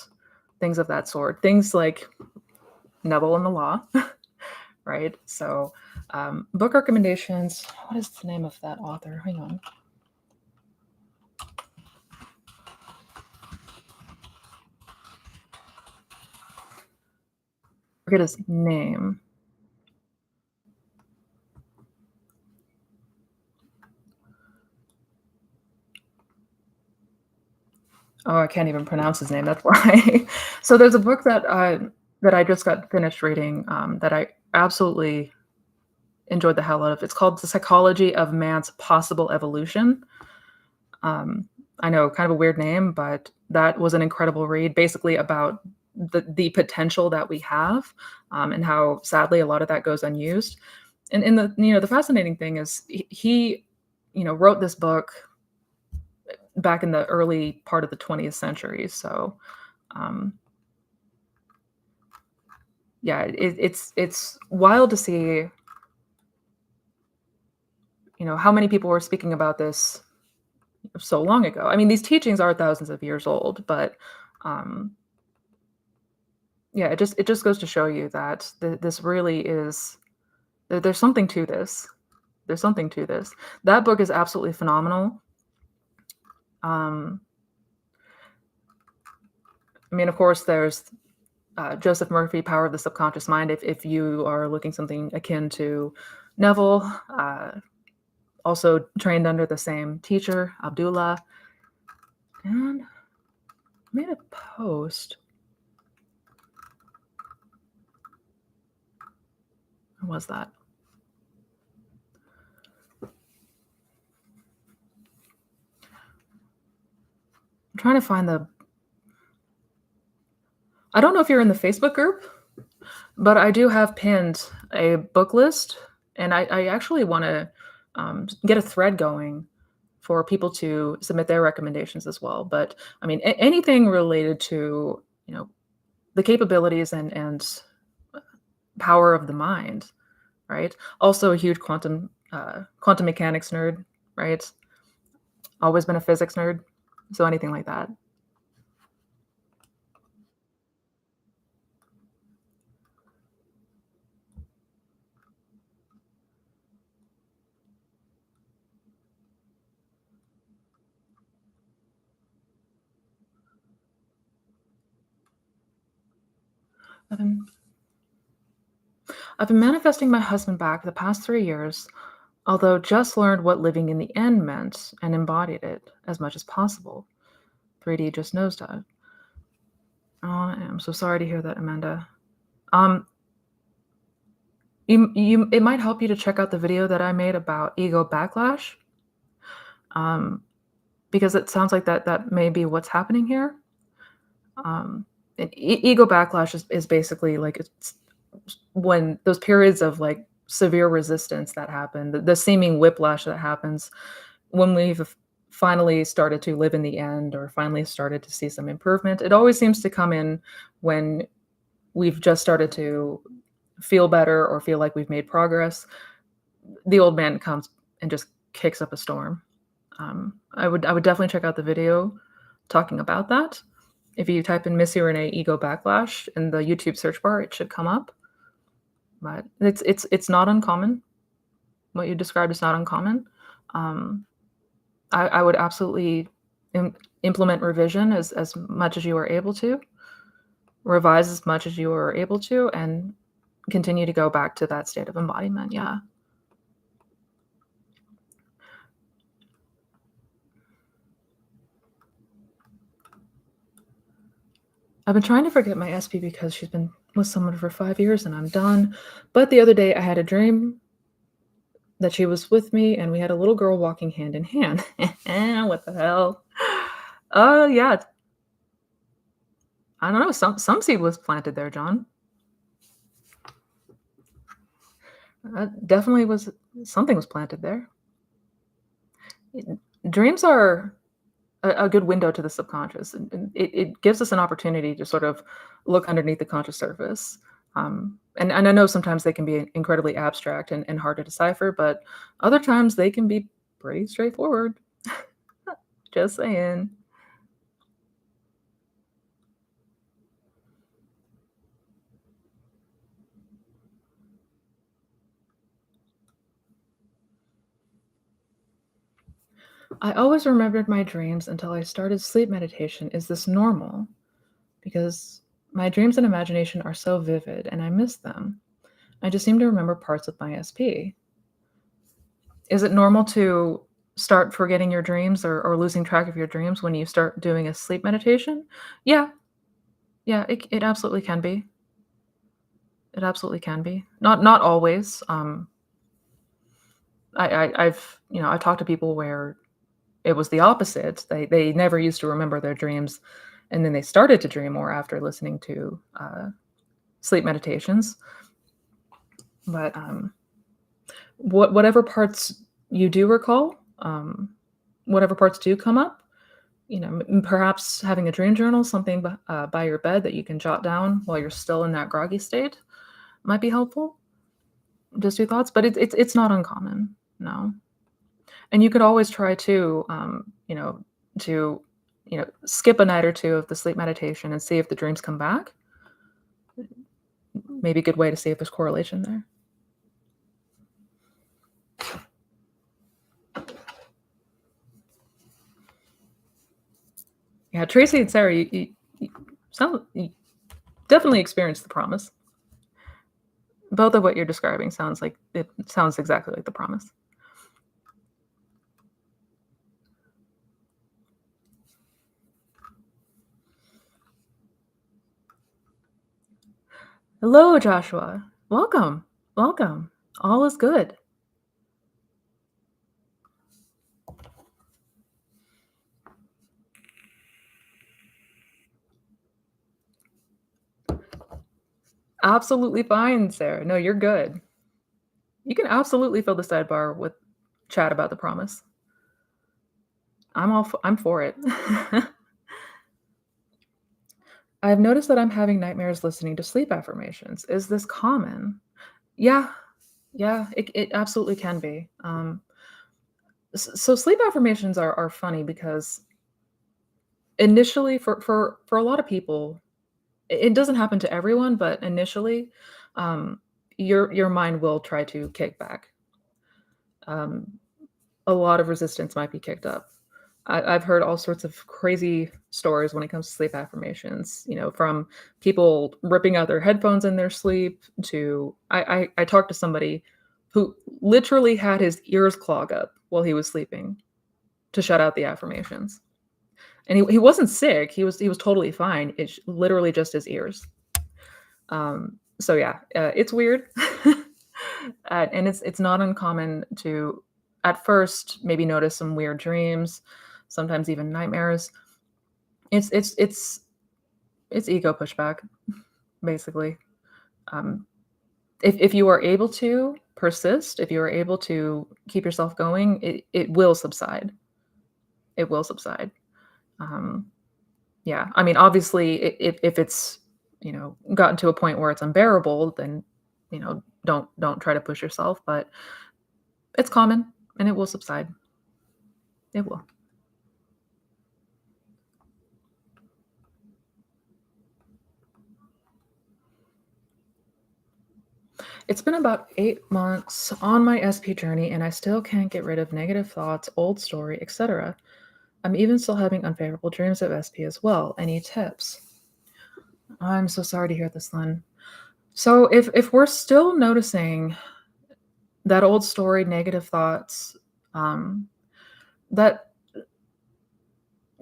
things of that sort. Things like Neville and the Law, right? So, book recommendations. What is the name of that author? Hang on. Forget his name. Oh, I can't even pronounce his name. That's why. So there's a book that I just got finished reading that I absolutely enjoyed the hell out of. It's called The Psychology of Man's Possible Evolution. Um, I know, kind of a weird name, but that was an incredible read, basically about the potential that we have, and how sadly a lot of that goes unused. And the fascinating thing is he wrote this book back in the early part of the 20th century. So um, yeah, it's wild to see how many people were speaking about this so long ago? I mean, these teachings are thousands of years old, but um, yeah, it just goes to show you that this really is there's something to this. There's something to this. That book is absolutely phenomenal. Um, I mean, of course, there's Joseph Murphy, Power of the Subconscious Mind. If you are looking something akin to Neville, also trained under the same teacher, Abdullah, and made a post. What was that? I'm trying to find the. I don't know if you're in the Facebook group, but I do have pinned a book list, and I actually want to get a thread going for people to submit their recommendations as well. But I mean, anything related to the capabilities and power of the mind, right? Also, a huge quantum mechanics nerd, right? Always been a physics nerd, so anything like that. I've been I've been manifesting my husband back the past 3 years, although just learned what living in the end meant and embodied it as much as possible. 3D just nosedive. Oh, I'm so sorry to hear that, Amanda. Um, it might help you to check out the video that I made about ego backlash, um, because it sounds like that may be what's happening here. Ego backlash is basically like it's when those periods of like severe resistance that happen, the seeming whiplash that happens when we've finally started to live in the end or finally started to see some improvement. It always seems to come in when we've just started to feel better or feel like we've made progress. The old man comes and just kicks up a storm. I would definitely check out the video talking about that. If you type in Missy Renee ego backlash in the YouTube search bar, it should come up. But it's not uncommon. What you described is not uncommon. Um, I would absolutely implement revision as much as you are able to, revise as much as you are able to, and continue to go back to that state of embodiment. Yeah. I've been trying to forget my SP because she's been with someone for 5 years and I'm done. But the other day I had a dream that she was with me and we had a little girl walking hand in hand. What the hell? Oh yeah. I don't know. Some seed was planted there, John. Definitely was something was planted there. Dreams are a good window to the subconscious, and it gives us an opportunity to sort of look underneath the conscious surface. And I know sometimes they can be incredibly abstract and hard to decipher, but other times they can be pretty straightforward. Just saying. I always remembered my dreams until I started sleep meditation. Is this normal? Because my dreams and imagination are so vivid and I miss them. I just seem to remember parts of my SP. Is it normal to start forgetting your dreams or losing track of your dreams when you start doing a sleep meditation? Yeah, yeah, it absolutely can be. It absolutely can be. Not always. I've I've talked to people where it was the opposite. They never used to remember their dreams, and then they started to dream more after listening to sleep meditations. But whatever parts you do recall, whatever parts do come up, perhaps having a dream journal, something by your bed that you can jot down while you're still in that groggy state might be helpful. Just your thoughts, but it's not uncommon. No. And you could always try to, to, skip a night or two of the sleep meditation and see if the dreams come back. Maybe a good way to see if there's correlation there. Yeah, Tracy and Sarah, you definitely experienced the promise. Both of what you're describing sounds exactly like the promise. Hello, Joshua. Welcome. Welcome. All is good. Absolutely fine, Sarah. No, you're good. You can absolutely fill the sidebar with chat about the promise. I'm for it. I've noticed that I'm having nightmares listening to sleep affirmations. Is this common? Yeah, yeah, it absolutely can be. So sleep affirmations are funny because initially for a lot of people, it doesn't happen to everyone, but initially, um, your mind will try to kick back. Um, a lot of resistance might be kicked up. I've heard all sorts of crazy stories when it comes to sleep affirmations, from people ripping out their headphones in their sleep to I talked to somebody who literally had his ears clog up while he was sleeping to shut out the affirmations. And he wasn't sick. He was totally fine. It's literally just his ears. So yeah, it's weird. And it's not uncommon to at first maybe notice some weird dreams, sometimes even nightmares. It's ego pushback, basically. Um, if you are able to persist, if you are able to keep yourself going, it will subside. It will subside. Um, yeah, I mean, obviously, if it's gotten to a point where it's unbearable, then don't try to push yourself. But it's common, and it will subside. It will. It's been about 8 months on my SP journey, and I still can't get rid of negative thoughts, old story, etc. I'm even still having unfavorable dreams of SP as well. Any tips? I'm so sorry to hear this, Lynn. So if we're still noticing that old story, negative thoughts, um, that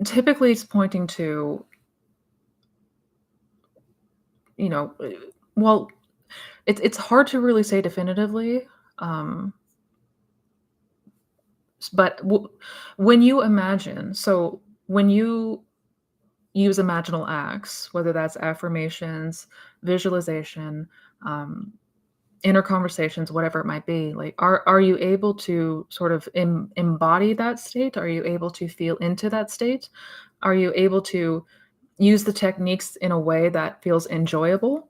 typically is pointing to, you know, well, it's hard to really say definitively, um, but when you imagine, so when you use imaginal acts, whether that's affirmations, visualization, um, inner conversations, whatever it might be, like, are you able to sort of embody that state? Are you able to feel into that state? Are you able to use the techniques in a way that feels enjoyable?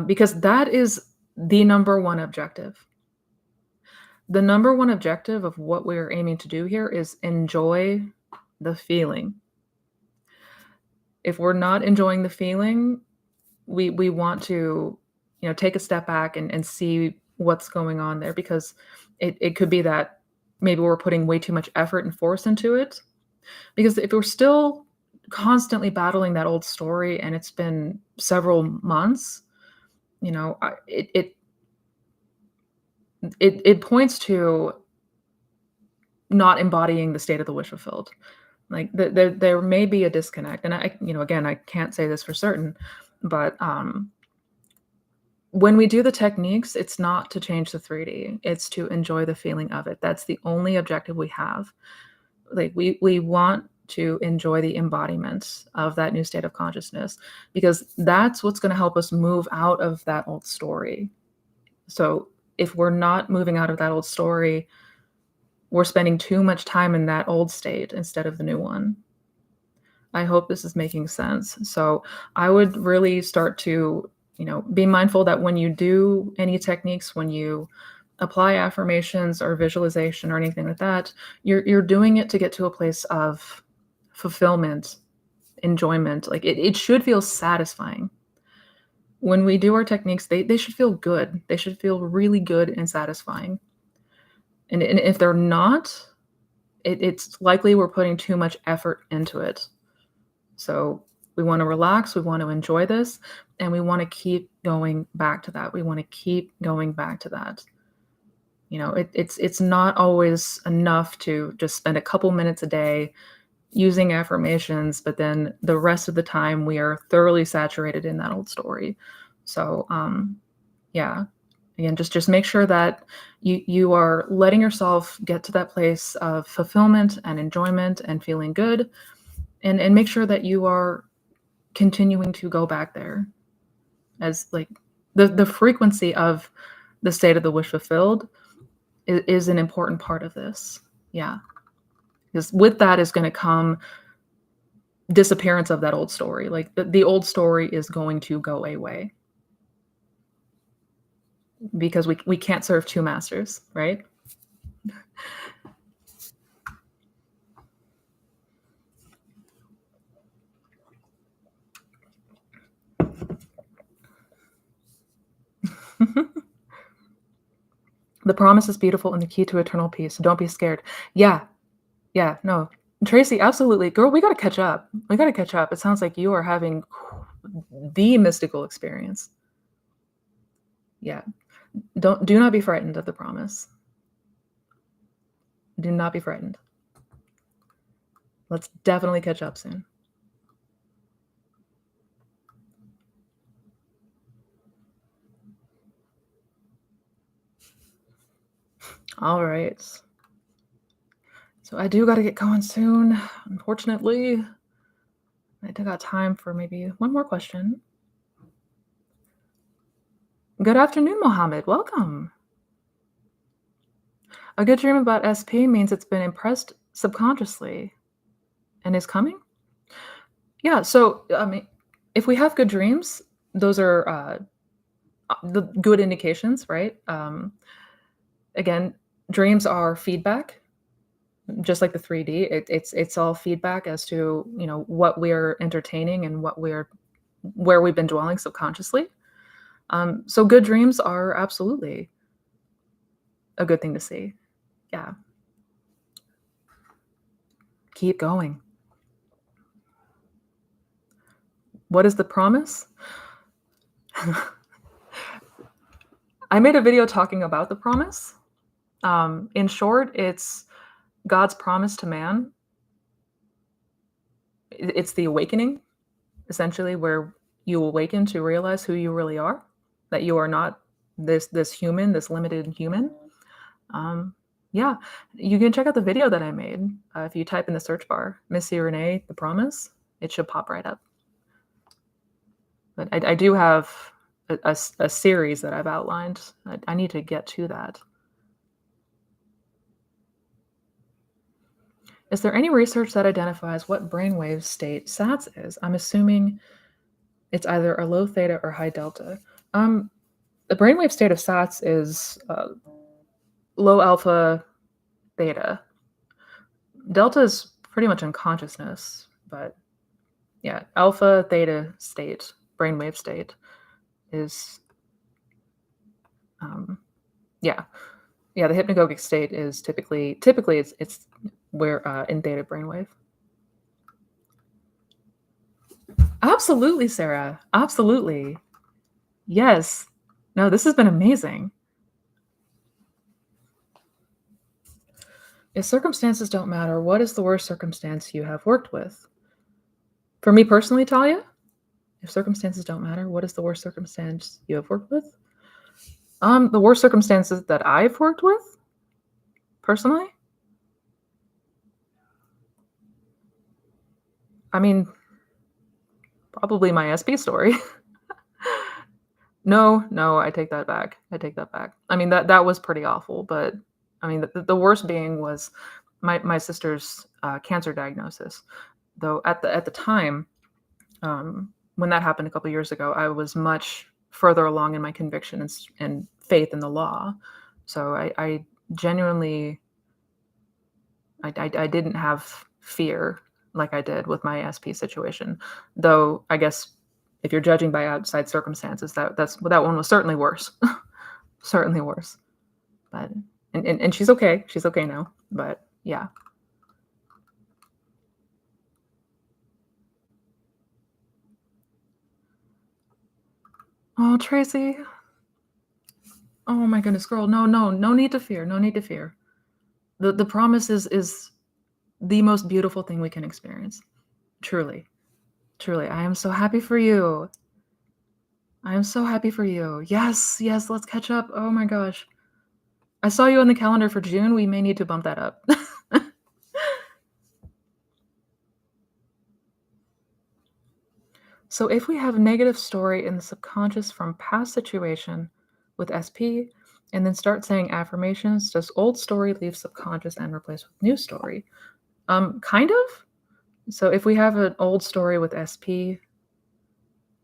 Because that is the number one objective. The number one objective of what we're aiming to do here is enjoy the feeling. If we're not enjoying the feeling, we want to, take a step back and see what's going on there, because it could be that maybe we're putting way too much effort and force into it. Because if we're still constantly battling that old story and it's been several months, it points to not embodying the state of the wish fulfilled. Like there may be a disconnect, and again, I can't say this for certain, but when we do the techniques, it's not to change the 3D, it's to enjoy the feeling of it. That's the only objective we have. Like we want to enjoy the embodiment of that new state of consciousness, because that's what's going to help us move out of that old story. So if we're not moving out of that old story, we're spending too much time in that old state instead of the new one. I hope this is making sense. So I would really start to, be mindful that when you do any techniques, when you apply affirmations or visualization or anything like that, you're doing it to get to a place of fulfillment, enjoyment. Like it should feel satisfying. When we do our techniques, they should feel good. They should feel really good and satisfying. And if they're not, it's likely we're putting too much effort into it. So we want to relax, we want to enjoy this, and we want to keep going back to that. We want to keep going back to that. It's not always enough to just spend a couple minutes a day using affirmations, but then the rest of the time we are thoroughly saturated in that old story. So yeah, again, just make sure that you are letting yourself get to that place of fulfillment and enjoyment and feeling good, and make sure that you are continuing to go back there, as like the frequency of the state of the wish fulfilled is an important part of this. Yeah, because with that is going to come disappearance of that old story. Like the old story is going to go away because we can't serve two masters, right? The promise is beautiful and the key to eternal peace. So don't be scared. Yeah, yeah, no. Tracy, absolutely. Girl, we got to catch up. We got to catch up. It sounds like you are having the mystical experience. Yeah. Do not be frightened of the promise. Do not be frightened. Let's definitely catch up soon. All right. So I do got to get going soon, unfortunately. I do got time for maybe one more question. Good afternoon, Mohammed. Welcome. A good dream about SP means it's been impressed subconsciously and is coming? Yeah, so I mean, if we have good dreams, those are the good indications, right? Again, dreams are feedback, just like the 3D. It's all feedback as to what we're entertaining and where we've been dwelling subconsciously. So good dreams are absolutely a good thing to see. Yeah. Keep going. What is the promise? I made a video talking about the promise. In short, it's God's promise to man. It's the awakening, essentially, where you awaken to realize who you really are, that you are not this human, this limited human. Yeah, you can check out the video that I made. If you type in the search bar, Missy Renee, the promise, it should pop right up. But I do have a series that I've outlined. I need to get to that. Is there any research that identifies what brainwave state SATS is? I'm assuming it's either a low theta or high delta. The brainwave state of SATS is low alpha theta. Delta is pretty much unconsciousness, but yeah, alpha theta state, brainwave state is, yeah, the hypnagogic state is typically it's where in theta brainwave. Absolutely, Sarah. Absolutely. Yes. No, this has been amazing. If circumstances don't matter, what is the worst circumstance you have worked with? For me personally, Talia, if circumstances don't matter, what is the worst circumstance you have worked with? The worst circumstances that I've worked with, personally? I mean, probably my SP story. No, I take that back. I mean, that was pretty awful, but I mean, the worst being was my sister's cancer diagnosis. Though at the time, when that happened a couple years ago, I was much further along in my conviction and faith in the law. So I genuinely I didn't have fear like I did with my SP situation. Though I guess if you're judging by outside circumstances, that one was certainly worse. Certainly worse. But and she's okay. She's okay now. But yeah. Oh, Tracy. Oh my goodness, girl. No, no, no need to fear. No need to fear. The promise is the most beautiful thing we can experience. Truly. Truly. I am so happy for you. I am so happy for you. Yes, yes, let's catch up. Oh my gosh. I saw you on the calendar for June. We may need to bump that up. So if we have negative story in the subconscious from past situation with SP and then start saying affirmations, does old story leave subconscious and replace with new story? Kind of. So if we have an old story with SP,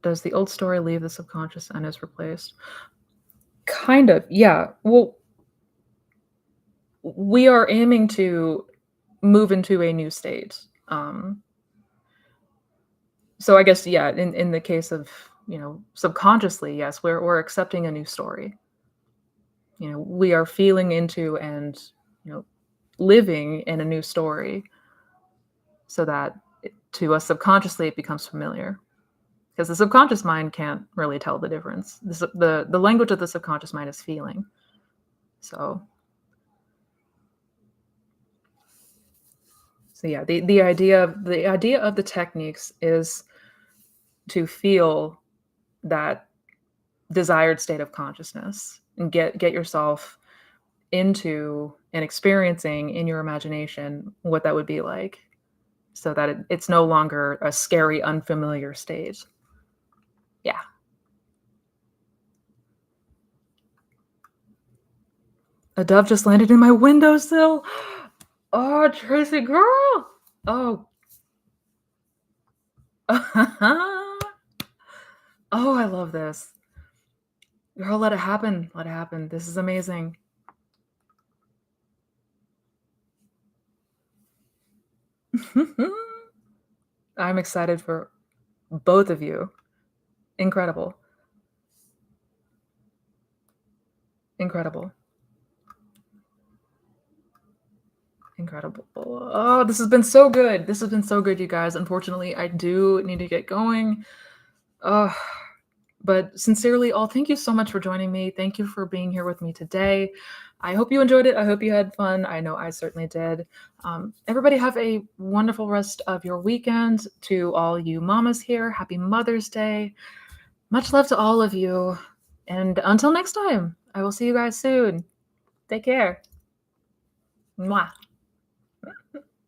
does the old story leave the subconscious and is replaced? Kind of. Yeah. Well, we are aiming to move into a new state. So I guess, yeah, in the case of, subconsciously, yes, we're accepting a new story. We are feeling into and, you know, living in a new story so that to us subconsciously it becomes familiar. Because the subconscious mind can't really tell the difference. The language of the subconscious mind is feeling. So yeah, the idea of the techniques is to feel that desired state of consciousness and get yourself into and experiencing in your imagination what that would be like so that it's no longer a scary unfamiliar state. Yeah. A dove just landed in my windowsill. Oh, Tracy girl. Oh. Oh, I love this. Girl, let it happen. Let it happen. This is amazing. I'm excited for both of you. Incredible. Incredible. Incredible. Oh, this has been so good. This has been so good, you guys. Unfortunately, I do need to get going. Oh, but sincerely, all thank you so much for joining me. Thank you for being here with me today. I hope you enjoyed it. I hope you had fun. I know I certainly did. Everybody have a wonderful rest of your weekend. To all you mamas here, happy Mother's Day. Much love to all of you. And until next time, I will see you guys soon. Take care. Mwah.